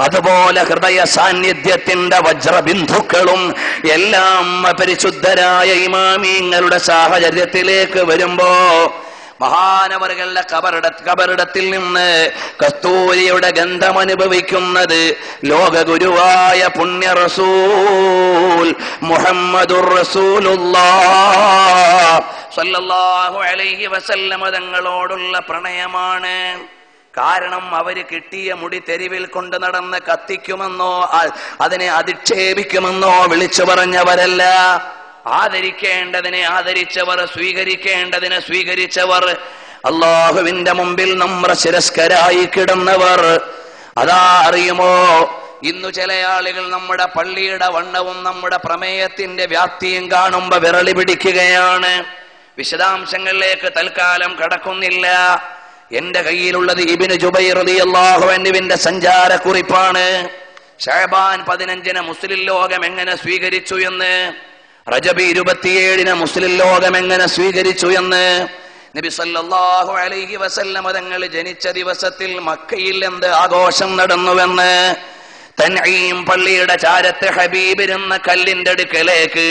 S1: അതുപോലെ ഹൃദയ സാന്നിധ്യത്തിന്റെ വജ്രബിന്ദുക്കളും എല്ലാം പരിശുദ്ധരായ ഇമാമിങ്ങളുടെ സാഹചര്യത്തിലേക്ക് വരുമ്പോ മഹാനവറുകളുടെ കബറിടത്തിൽ നിന്ന് കസ്തൂരിയുടെ ഗന്ധം അനുഭവിക്കുന്നത് ലോകഗുരുവായ പുണ്യ റസൂൽ മുഹമ്മദുർ റസൂലുള്ളാഹ് സ്വല്ലല്ലാഹു അലൈഹി വസല്ലം തങ്ങളോടുള്ള പ്രണയമാണ്. കാരണം അവര് കിട്ടിയ മുടി തെരുവിൽ കൊണ്ട് നടന്ന് കത്തിക്കുമെന്നോ അതിനെ അധിക്ഷേപിക്കുമെന്നോ വിളിച്ചു പറഞ്ഞവരല്ല. ആദരിക്കേണ്ടതിനെ ആദരിച്ചവർ, സ്വീകരിക്കേണ്ടതിനെ സ്വീകരിച്ചവർ, അള്ളാഹുവിന്റെ മുമ്പിൽ നമ്രശിരസ്കരായി കിടന്നവർ. അതാ അറിയുമോ, ഇന്നു ചില ആളുകൾ നമ്മുടെ പള്ളിയുടെ വണ്ണവും നമ്മുടെ പ്രമേയത്തിന്റെ വ്യാപ്തിയും കാണുമ്പോ വിരളി പിടിക്കുകയാണ്. വിശദാംശങ്ങളിലേക്ക് തൽക്കാലം കടക്കുന്നില്ല. എന്റെ കയ്യിലുള്ളത് ഇബ്നു ജുബൈർ റളിയല്ലാഹു അൻഹുവിന്റെ സഞ്ചാരക്കുറിപ്പാണ്. ശഅബാൻ 15 മുസ്ലിം ലോകം എങ്ങനെ സ്വീകരിച്ചു എന്ന്, റജബ് 27 മുസ്ലിം ലോകം എങ്ങനെ സ്വീകരിച്ചു എന്ന്, നബി സല്ലല്ലാഹു അലൈഹി വസല്ലം തങ്ങൾ ജനിച്ച ദിവസത്തിൽ മക്കയിൽ എന്ത് ആഘോഷം നടന്നുവെന്ന്, തൻഈം പള്ളിയുടെ ചാരത്ത് ഹബീബിരുന്ന കല്ലിന്റെ അടുക്കലേക്ക്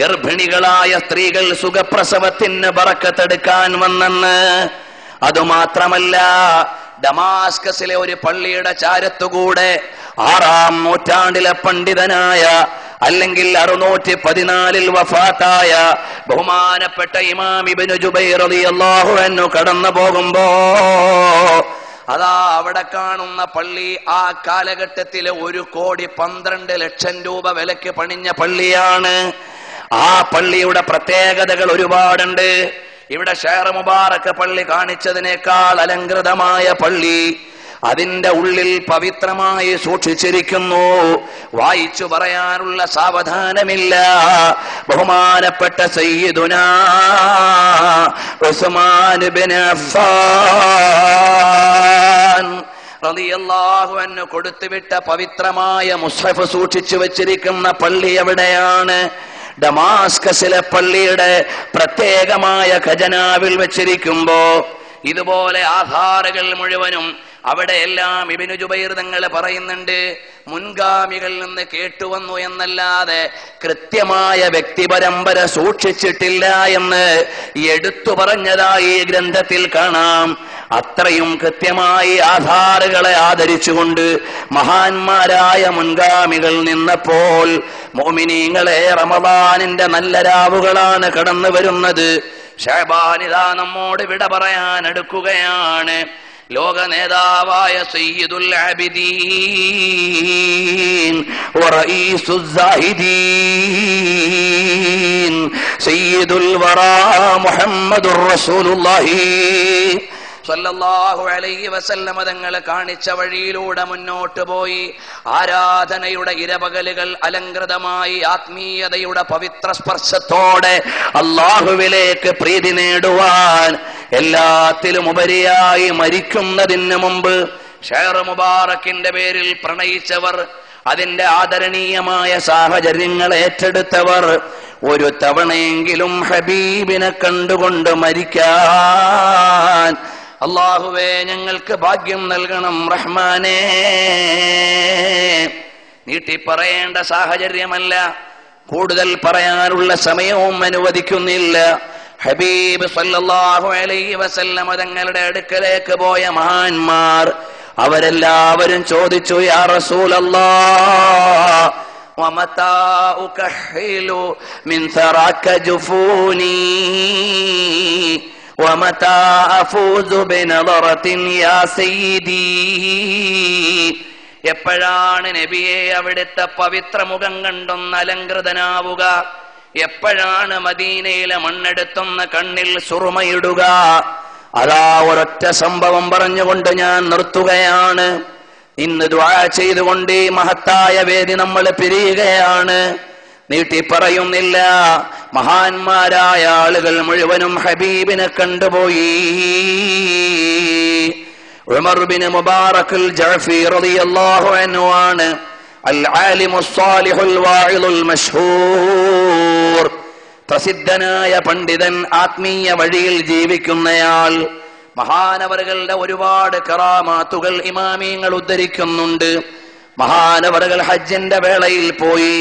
S1: ഗർഭിണികളായ സ്ത്രീകൾ സുഖപ്രസവത്തിന് ബറക്കത്തെടുക്കാൻ വന്നെന്ന്. അതുമാത്രമല്ല, ഡമാസ്കസിലെ ഒരു പള്ളിയുടെ ചാരത്തുകൂടെ 6-ാം നൂറ്റാണ്ടിലെ പണ്ഡിതനായ, അല്ലെങ്കിൽ 614 വഫാത്തായ ബഹുമാനപ്പെട്ട ഇമാം ഇബ്നു ജുബൈർ റളിയല്ലാഹു അൻഹു കടന്നു പോകുമ്പോ അതാ അവിടെ കാണുന്ന പള്ളി ആ കാലഘട്ടത്തിലെ 1,12,00,000 രൂപ വിലക്ക് പണിഞ്ഞ പള്ളിയാണ്. ആ പള്ളിയുടെ പ്രത്യേകതകൾ ഒരുപാടുണ്ട്. ഇവിടെ ഷെയ്ഖ് മുബാറക് പള്ളി കാണിച്ചതിനേക്കാൾ അലങ്കൃതമായ പള്ളി അതിന്റെ ഉള്ളിൽ പവിത്രമായി സൂക്ഷിച്ചിരിക്കുന്നു. വായിച്ചു പറയാനുള്ള സാവധാനമില്ല. ബഹുമാനപ്പെട്ട സയ്യിദുനാ ഉസ്മാൻ ഇബ്നു അഫ്ഫാൻ റളിയല്ലാഹു അൻഹു കൊടുത്തുവിട്ട പവിത്രമായ മുസ്ഹഫ് സൂക്ഷിച്ചു വെച്ചിരിക്കുന്ന പള്ളി എവിടെയാണ്? ഡമാസ്കസിലെ പള്ളിയുടെ പ്രത്യേകമായ ഖജനാവിൽ വെച്ചിരിക്കുമ്പോ ഇതുപോലെ ആധാരകൾ മുഴുവനും അവിടെ എല്ലാം ഇബ്നു ജുബൈർ തങ്ങൾ പറയുന്നുണ്ട്, മുൻഗാമികളിൽ നിന്ന് കേട്ടുവന്നു എന്നല്ലാതെ കൃത്യമായ വ്യക്തിപരമ്പര സൂക്ഷിച്ചിട്ടില്ല എന്ന് എടുത്തു പറഞ്ഞതായി ഗ്രന്ഥത്തിൽ കാണാം. അത്രയും കൃത്യമായി ആധാറുകളെ ആദരിച്ചുകൊണ്ട് മഹാന്മാരായ മുൻഗാമികൾ നിന്നപ്പോൾ മുഅ്മിനീങ്ങളെ, റമദാനിന്റെ നല്ല രാവുകളാണ് കടന്നു വരുന്നത്. ശഅബാൻ ഇതാ നമ്മോട് വിട പറയാൻ അടുക്കുകയാണ്. ലോക നേതാവായ സയ്യിദുൽ ആബിദീൻ വറഈസുസ് സാഹിദീൻ സയ്യിദുൽ വറാ മുഹമ്മദുർ റസൂലുള്ളാഹി സ്വല്ലല്ലാഹു അലൈഹി വസല്ലം തങ്ങൾ കാണിച്ച വഴിയിലൂടെ മുന്നോട്ട് പോയി ആരാധനയുടെ ഇരപകലുകൾ അലങ്കൃതമായി ആത്മീയതയുടെ പവിത്ര സ്പർശത്തോടെ അള്ളാഹുവിലേക്ക് പ്രീതി നേടുവാൻ എല്ലാത്തിലും ഉപരിയായി മരിക്കുന്നതിന് മുമ്പ് ഷെയ്ഖ് മുബാറക്കിന്റെ പേരിൽ പ്രണയിച്ചവർ, അതിന്റെ ആദരണീയമായ സാഹചര്യങ്ങൾ ഏറ്റെടുത്തവർ, ഒരു തവണയെങ്കിലും ഹബീബിനെ കണ്ടുകൊണ്ട് മരിക്കാൻ അല്ലാഹുവേ ഞങ്ങൾക്ക് ഭാഗ്യം നൽകണം റഹ്മാനേ. നീട്ടിപ്പറയേണ്ട സാഹചര്യമല്ല, കൂടുതൽ പറയാനുള്ള സമയവും അനുവദിക്കുന്നില്ല. ഹബീബ് സല്ലല്ലാഹു അലൈഹി വസല്ലം തങ്ങളുടെ അടുക്കലേക്ക് പോയ മഹാന്മാർ അവരെല്ലാവരും ചോദിച്ചു, യാ റസൂലല്ലാഹ് വമതാ ഉകഹിലു മിൻ സറാക ജുഫൂനി വമതാ അഫൂസു ബിനദറത്തിൻ യാ സയ്യിദി. എപ്പോഴാണ് നബിയെ അവിടുത്തെ പവിത്ര മുഖം കൊണ്ടൊന്ന് അലങ്കൃതനാവുക? എപ്പോഴാണ് മദീനയിലെ മണ്ണെടുത്തൊന്ന് കണ്ണിൽ സുറുമയിടുക? അതാ ഒരൊറ്റ സംഭവം പറഞ്ഞുകൊണ്ട് ഞാൻ നിർത്തുകയാണ്. ഇന്ന് ദുആ ചെയ്തുകൊണ്ട് ഈ മഹത്തായ വേദി നമ്മൾ പിരിയുകയാണ്. നീട്ടി പറയുന്നില്ല. മഹാന്മാരായ ആളുകൾ മുഴുവനും ഹബീബിനെ കണ്ടുപോയി. ഉമർ ബിൻ മുബാറക് അൽ ജഅഫി റളിയല്ലാഹു അൻഹു ആണ് അൽ ആലിമുസ് സാലിഹുൽ വാഇലുൽ മശ്ഹൂർ, പ്രസിദ്ധനായ പണ്ഡിതൻ, ആത്മീയ വഴിയിൽ ജീവിക്കുന്നയാൾ. മഹാനവറുകളുടെ ഒരുപാട് കറാമാത്തുകൾ ഇമാമിയങ്ങൾ ഉദ്ധരിക്കുന്നുണ്ട്. മഹാനവറുകൾ ഹജ്ജിന്റെ വേളയിൽ പോയി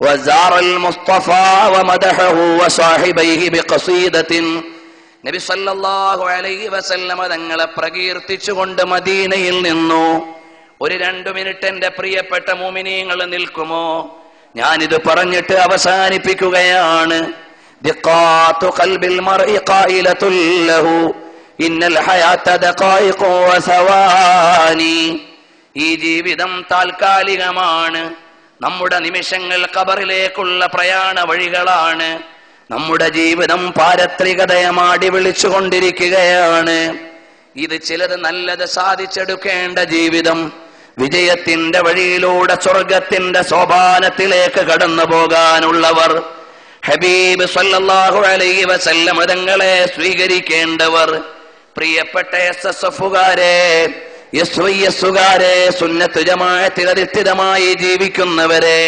S1: വസാറൽ മുസ്തഫ വമദഹു വസാഹിബൈഹി ബിഖസീദത്തിൻ. നബി സല്ലല്ലാഹു അലൈഹി വസല്ലമ തങ്ങളെ പ്രകീർത്തിച്ചുകൊണ്ട് മദീനയിൽ നിന്നു. ഒരു 2 മിനിറ്റ് എന്റെ പ്രിയപ്പെട്ട മുഅ്മിനീങ്ങൾ നിൽക്കുമോ? ഞാനിത് പറഞ്ഞിട്ട് അവസാനിപ്പിക്കുകയാണ്. ദിഖാതു ഖൽബിൽ മർഇ ഖായിലത്തുൽ ലഹു ഇന്നൽ ഹയാത ദഖായിഖു വസവാനി. ഈ ജീവിതം താൽക്കാലികമാണ്. നമ്മുടെ നിമിഷങ്ങൾ ഖബറിലേക്കുള്ള പ്രയാണ വഴികളാണ്. നമ്മുടെ ജീവിതം പാരത്രികതയെ മാടി വിളിച്ചുകൊണ്ടിരിക്കുകയാണ്. ഇത് ചിലത് നല്ലത് സാധിച്ചെടുക്കേണ്ട ജീവിതം, വിജയത്തിന്റെ വഴിയിലൂടെ സ്വർഗത്തിന്റെ സോപാനത്തിലേക്ക് കടന്നു പോകാനുള്ളവർ, ഹബീബ് സല്ലല്ലാഹു അലൈഹി വസല്ലം തങ്ങളെ സ്വീകരിക്കേണ്ടവർ, പ്രിയപ്പെട്ട SSFകാരെ, SYSകാരെ, സുന്നത്ത് ജമാഅത്തിൽ അധിഷ്ഠിതമായി ജീവിക്കുന്നവരെ,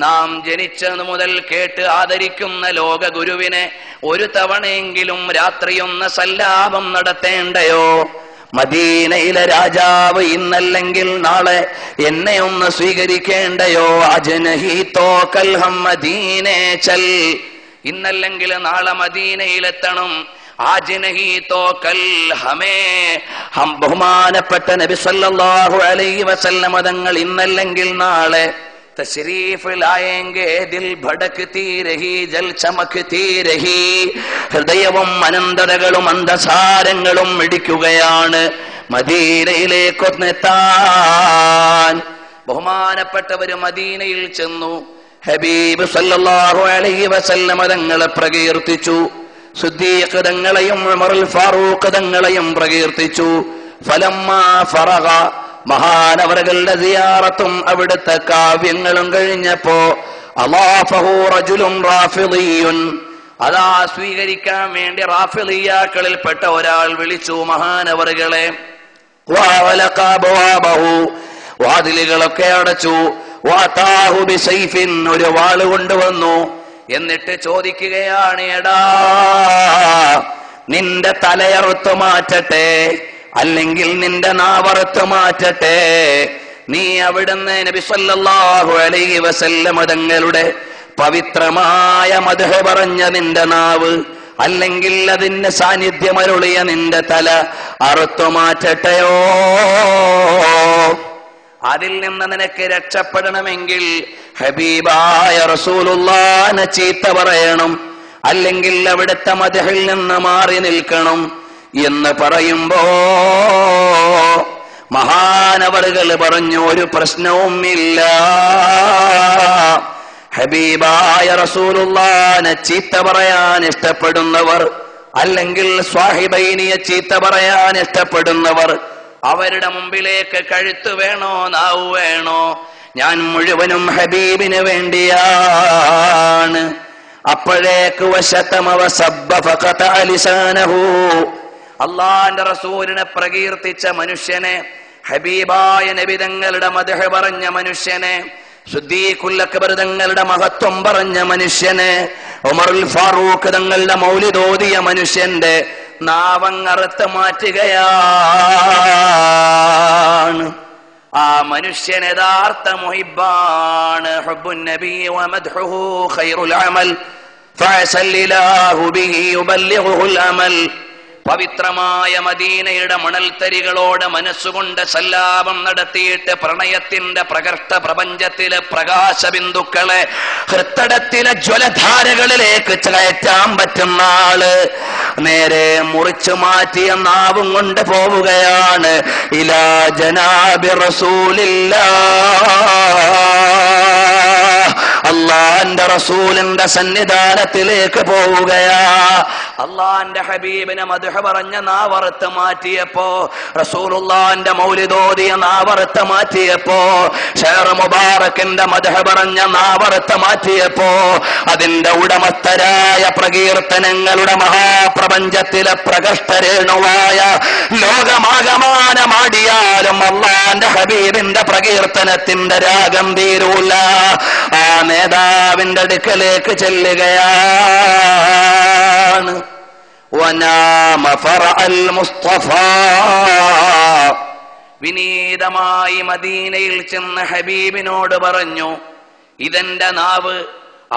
S1: നാം ജനിച്ചതു മുതൽ കേട്ട് ആദരിക്കുന്ന ലോക ഗുരുവിനെ ഒരു തവണയെങ്കിലും രാത്രിയൊന്ന് സല്ലാപം നടത്തേണ്ടയോ? മദീനയിലെ രാജാവ് ഇന്നല്ലെങ്കിൽ നാളെ എന്നെ ഒന്ന് സ്വീകരിക്കേണ്ടയോ? അജ്നഹി തോക്കൽ ഹം മദീനെ ചൽ, ഇന്നല്ലെങ്കിൽ നാളെ മദീനയിലെത്തണം. ആജ്നഹി തോക്കൽ ഹമേ, ബഹുമാനപ്പെട്ട നബി സല്ലല്ലാഹു അലൈഹി വസല്ലം തങ്ങൾ ഇന്നല്ലെങ്കിൽ നാളെ തശ്രീഫ് ലായെങ്കെ ദിൽ ഭടക്തി രഹി ജൽ ചമക്തി രഹി. ഹൃദയവും അനന്തതകളും അന്ധസാരങ്ങളും ഇടിക്കുകയാണ് മദീനയിലേക്കൊന്നെത്താൻ. ബഹുമാനപ്പെട്ടവര് മദീനയിൽ ചെന്നു. ഹബീബ് സല്ലല്ലാഹു അലൈഹി വസല്ലം തങ്ങളെ പ്രകീർത്തിച്ചു. സിദ്ദീഖ് തങ്ങളെയും ഉമറുൽ ഫാറൂഖ് തങ്ങളെയും പ്രകീർത്തിച്ചു. ഫലമ്മാ ഫറഗ, മഹാനവറുകളുടെ സിയാറത്തും അവിടുത്തെ കാവ്യങ്ങളും കഴിഞ്ഞപ്പോ അളാഫഹു റജുലുൻ റാഫിദിയുൻ, അതാ സ്വീകരിക്കാൻ വേണ്ടി റാഫിദിയാക്കളിൽപ്പെട്ട ഒരാൾ വിളിച്ചു മഹാനവറുകളെ. വഅലഖ അബ്വാബഹു, വാതിലുകളൊക്കെ അടച്ചു. വഅതാഹു ബിസൈഫിൻ, ഒരു വാള് കൊണ്ടുവന്നു. എന്നിട്ട് ചോദിക്കുകയാണ്, എടാ നിന്റെ തലയറുത്തു മാറ്റട്ടെ, അല്ലെങ്കിൽ നിന്റെ നാവറുത്തു മാറ്റട്ടെ. നീ അവിടുന്ന് നബി സല്ലല്ലാഹു അലൈഹി വസല്ലം തങ്ങളുടെ പവിത്രമായ മദ്ഹ് പറഞ്ഞ നിന്റെ നാവ്, അല്ലെങ്കിൽ അതിന് സാന്നിധ്യമരുളിയ നിന്റെ തല അറുത്തു മാറ്റട്ടെയോ? അതിൽ നിന്ന് നിനക്ക് രക്ഷപ്പെടണമെങ്കിൽ ഹബീബായ റസൂലുള്ളാഹിനെ ചീത്ത പറയണം, അല്ലെങ്കിൽ അവിടുത്തെ മദ്ഹിൽ നിന്ന് മാറി നിൽക്കണം എന്ന് പറയുമ്പോ മഹാനവറുകൾ പറഞ്ഞു, ഒരു പ്രശ്നവും ഇല്ല. ഹബീബായ റസൂലുള്ളാഹിനെ ചീത്ത പറയാൻ ഇഷ്ടപ്പെടുന്നവർ, അല്ലെങ്കിൽ സ്വാഹിബൈനിയെ ചീത്ത പറയാൻ ഇഷ്ടപ്പെടുന്നവർ, അവരുടെ മുമ്പിലേക്ക് കഴുത്ത് വേണോ നാവ് വേണോ? ഞാൻ മുഴുവനും ഹബീബിന് വേണ്ടിയാണ്. അപ്പോഴേക്ക് വശതമവ സബ്ബ ഫഖത ലിസാനഹു, അല്ലാഹുവിന്റെ റസൂലിനെ പ്രകീർത്തിച്ച മനുഷ്യനെ, ഹബീബായ നബി തങ്ങളുടെ മദ്ഹ് പറഞ്ഞ മനുഷ്യനെ, സിദ്ദീഖുൽ അക്ബർ തങ്ങളുടെ മഹത്വം പറഞ്ഞ മനുഷ്യനെ, ഉമറുൽ ഫാറൂഖ് തങ്ങളുടെ മൗലിദ് ഓതിയ മനുഷ്യന്റെ നാവങ്ങറുത്ത് മാറ്റുകയാണ്. ആ മനുഷ്യൻ യഥാർത്ഥ മുഹിബ്ബാണ്. ഹുബ്ബുൻ നബി വമദ്ഹുഹു ഖൈറുൽ അമൽ ഫഅസല്ലില്ലാഹു ബിഹി യുബല്ലിഗുൽ അമൽ. പവിത്രമായ മദീനയുടെ മണൽത്തരികളോട് മനസ്സുകൊണ്ട് സല്ലാപം നടത്തിയിട്ട് പ്രണയത്തിന്റെ പ്രകർഷ പ്രപഞ്ചത്തിലെ പ്രകാശ ബിന്ദുക്കളെ ഹൃത്തടത്തിലെ ജ്വലധാരകളിലേക്ക് കയറ്റാൻ പറ്റുന്ന ആള് നേരെ മുറിച്ചു മാറ്റിയ നാവും കൊണ്ട് പോവുകയാണ്. ഇലാ ജനാബി റസൂലില്ലാഹ്, അള്ളാന്റെ റസൂലിന്റെ സന്നിധാനത്തിലേക്ക് പോവുകയാ. അള്ളാന്റെ ഹബീബിനെ മദ്ഹ് പറഞ്ഞ നാവറുത്ത് മാറ്റിയപ്പോ, റസൂലുള്ളാന്റെ മൗലിദോദിയ നാവറുത്ത് മാറ്റിയപ്പോ, ഷഹർ മുബാറക്കിന്റെ മദ്ഹ് പറഞ്ഞ നാവറുത്ത് മാറ്റിയപ്പോ, അതിന്റെ ഉടമസ്ഥരായ പ്രകീർത്തനങ്ങളുടെ മഹാപ്രപഞ്ചത്തിലെ പ്രകഷ്ടരേണുവായ ലോകമാകമാനമാടിയാലും അള്ളാന്റെ ഹബീബിന്റെ പ്രകീർത്തനത്തിന്റെ രാഗം തീരൂല. ആ നേതാവിന്റെ അടുക്കലേക്ക് ചെല്ലുകയാണ്. വനാമ ഫറഅൽ മുസ്തഫ, വിനീതമായി മദീനയിൽ ചെന്ന് ഹബീബിനോട് പറഞ്ഞു, ഇതെന്റെ നാവ്,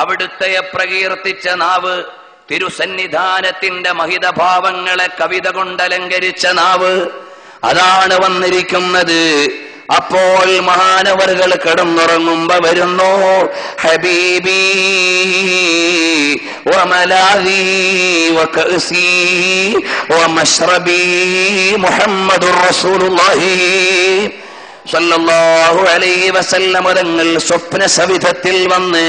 S1: അവിടുത്തെ പ്രകീർത്തിച്ച നാവ്, തിരുസന്നിധാനത്തിന്റെ മഹിതഭാവങ്ങളെ കവിത കൊണ്ടലങ്കരിച്ച നാവ്, അതാണ് വന്നിരിക്കുന്നത്. അപ്പോൾ മഹാനവറുകൾ കിടന്നുറങ്ങുമ്പോ വരുന്നു, ഹബീബി വമലാദി വകഅസി വമശ്റബി മുഹമ്മദുർ റസൂലുള്ളാഹി സല്ലല്ലാഹു അലൈഹി വസല്ലം തങ്ങൾ സ്വപ്ന സവിധത്തിൽ വന്ന്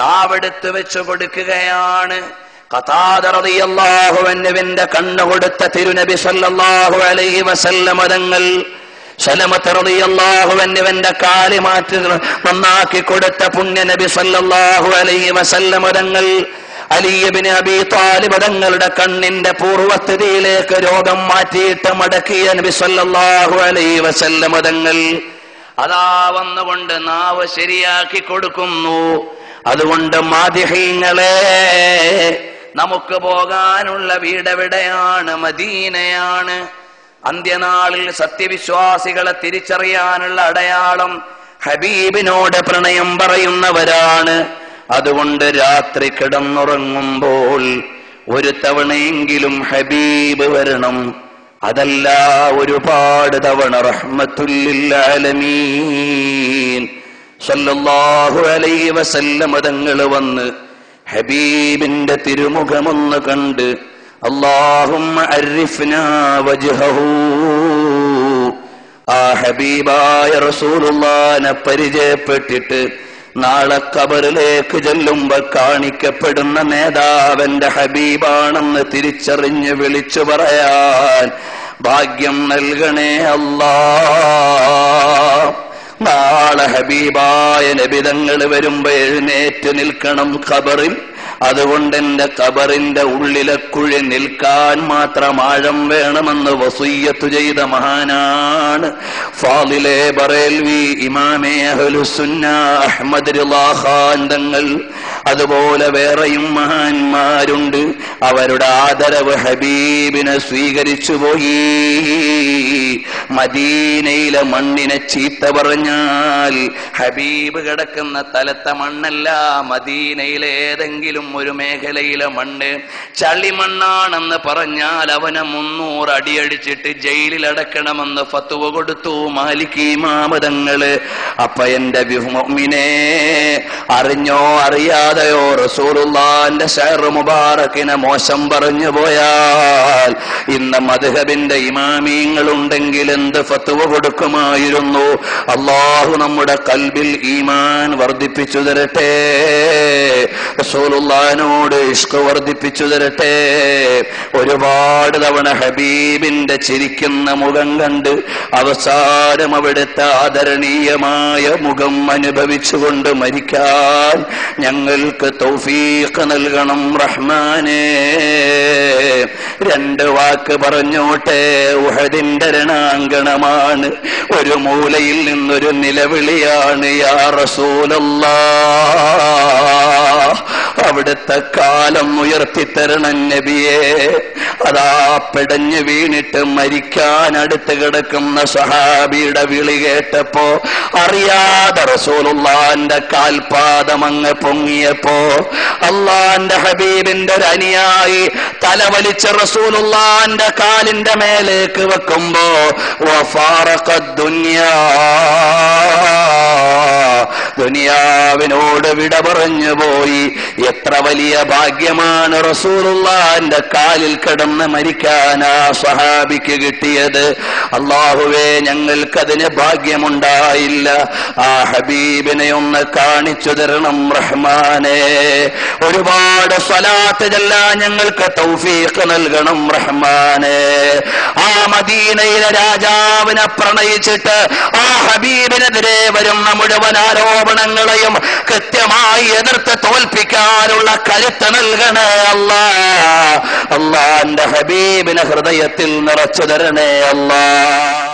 S1: നാവെടുത്ത് വെച്ചു കൊടുക്കുകയാണ്. ഖതാദ റളിയല്ലാഹു അൻഹുവിന്റെ കണ്ണു കൊടുത്ത തിരുനബി സല്ലല്ലാഹു അലൈഹി വസല്ലം തങ്ങൾ, സലമത്ത് റളിയല്ലാഹു അൻഹുവിന്റെ കാല് മാറ്റി നന്നാക്കി കൊടുത്ത പുണ്യ നബി സല്ലല്ലാഹു അലൈഹി വസല്ലം തങ്ങൾ, അലി ഇബ്നു അബീ ത്വാലിബ് തങ്ങളുടെ കണ്ണിന്റെ പൂർവസ്ഥിതിയിലേക്ക് രോഗം മാറ്റിയിട്ട് മടക്കിയ നബി സല്ലല്ലാഹു അലൈഹി വസല്ലം തങ്ങൾ അതാ വന്നുകൊണ്ട് നാവ് ശരിയാക്കി കൊടുക്കുന്നു. അതുകൊണ്ട് മാദിഹീങ്ങളെ, നമുക്ക് പോകാനുള്ള വീടെവിടെയാണ്? മദീനയാണ്. അന്ത്യനാളിൽ സത്യവിശ്വാസികളെ തിരിച്ചറിയാനുള്ള അടയാളം ഹബീബിനോട് പ്രണയം പറയുന്നവരാണ്. അതുകൊണ്ട് രാത്രി കിടന്നുറങ്ങുമ്പോൾ ഒരു തവണയെങ്കിലും ഹബീബ് വരണം. അതല്ല ഒരുപാട് തവണ റഹ്മത്തുൽ ലിൽ ആലമീൻ സല്ലല്ലാഹു അലൈഹി വസല്ലം തങ്ങൾ വന്ന് ഹബീബിന്റെ തിരുമുഖമൊന്ന് കണ്ട്, അല്ലാഹുമ്മ അരിഫ്നാ വജ്ഹഹു, ആ ഹബീബായ റസൂലുള്ളാഹിനെ പരിചയപ്പെട്ടിട്ട് നാളെ ഖബറിലേക്ക് ചെല്ലുമ്പോ കാണിക്കപ്പെടുന്ന നേതാവന്റെ ഹബീബാണെന്ന് തിരിച്ചറിഞ്ഞ് വിളിച്ചു പറയാൻ ഭാഗ്യം നൽകണേ അല്ലാഹ്. നാളെ ഹബീബായ നബി തങ്ങൾ വരുമ്പോ എഴുന്നേറ്റ് നിൽക്കണം ഖബറിൽ. അതുകൊണ്ട് എന്റെ ഖബറിന്റെ ഉള്ളിലെ കുഴി നിൽക്കാൻ മാത്രം ആഴം വേണമെന്ന് വസിയ്യത്ത് ചെയ്ത മഹാനാണ് ഫാളിലെ ബറേൽവി ഇമാമേ അഹ്ലുസുന്ന അഹ്മദ് റിളാ ഖാൻ തങ്ങൾ. അതുപോലെ വേറെയും മഹാന്മാരുണ്ട്. അവരുടെ ആദരവ് ഹബീബിനെ സ്വീകരിച്ചു പോയി. മദീനയിലെ മണ്ണിനെ ചീത്ത പറഞ്ഞാൽ ഹബീബ് കിടക്കുന്ന സ്ഥലത്തെ മണ്ണല്ല, മദീനയിലെ ഏതെങ്കിലും ഒരു മേഖലയിലെ മണ്ണ് ചളിമണ്ണാണെന്ന് പറഞ്ഞാൽ അവനെ 300 അടിയടിച്ചിട്ട് ജയിലിൽ അടക്കണമെന്ന് ഫത്വ കൊടുത്തു മാലിക് ഇമാം തങ്ങള്. അപ്പൊ എന്റെ മുഅ്മിനേ, അറിഞ്ഞോ അറിയാതെയോ റസൂലുള്ളാഹിന്റെ ശഅർ മുബാറക്കിനെ മോശം പറഞ്ഞു പോയാൽ ഇന്ന് മദ്ഹബിന്റെ ഇമാമീങ്ങൾ ഉണ്ടെങ്കിൽ എന്ത് ഫത്വ കൊടുക്കുമായിരുന്നു. അല്ലാഹു നമ്മുടെ ഖൽബിൽ ഈമാൻ വർദ്ധിപ്പിച്ചു തരട്ടെ, റസൂലുള്ളാഹിനോട് ഇഷ്ഖ് വർദ്ധിപ്പിച്ചു തരട്ടെ. ഒരുപാട് തവണ ഹബീബിന്റെ ചിരിക്കുന്ന മുഖം കണ്ട് അവസാനം അവിടുത്തെ ആദരണീയമായ മുഖം അനുഭവിച്ചുകൊണ്ട് മരിക്കാൻ ഞങ്ങൾക്ക് തൗഫീഖ് നൽകണം റഹ്മാനേ. 2 വാക്ക് പറഞ്ഞോട്ടെ. ഉഹദിന്റെ രണാങ്കണമാണ്. ഒരു മൂലയിൽ നിന്നൊരു നിലവിളിയാണ്, യാ റസൂലല്ലാഹ്, അവിടുത്തെ കാലം ഉയർത്തിത്തരണം നബിയേ. അതാ പെടഞ്ഞു വീണിട്ട് മരിക്കാൻ അടുത്ത് കിടക്കുന്ന സഹാബിയുടെ വിളി കേട്ടപ്പോ അറിയാതെ റസൂലുള്ളാഹിന്റെ കാൽപാദം അങ്ങ് പൊങ്ങിയപ്പോ അള്ളാന്റെ ഹബീബിന്റെ ഒരു അനുയായി തലവലിച്ച് റസൂലുള്ളാഹിന്റെ കാലിന്റെ മേലേക്ക് വെക്കുമ്പോ ദുനിയാവിനോട് വിട പറഞ്ഞു പോയി. എത്ര വലിയ ഭാഗ്യമാണ് റസൂലുള്ളാഹിന്റെ കാലിൽ കിടന്ന് മരിക്കാൻ ആ സ്വഹാബിക്ക് കിട്ടിയത്. അല്ലാഹുവേ, ഞങ്ങൾക്കതിന് ഭാഗ്യമുണ്ടായില്ല. ആ ഹബീബിനെ ഒന്ന് കാണിച്ചു തരണം റഹ്മാനേ. ഒരുപാട് സ്വലാത്ത് ചൊല്ലാൻ ഞങ്ങൾക്ക് തൗഫീഖ് നൽകണം റഹ്മാനേ. ആ മദീനയിലെ രാജാവിനെ പ്രണയിച്ചിട്ട് ആ ഹബീബിനെതിരെ വരുന്ന മുഴുവൻ ആരോപണങ്ങളെയും കൃത്യമായി എതിർത്ത് തോൽപ്പിക്കാനുള്ള കരുത്ത് നൽകണേ അല്ലാഹ്. അല്ലാഹുവിന്റെ ഹബീബിനെ ഹൃദയത്തിൽ നിറച്ചു തരണേ അല്ലാഹ്.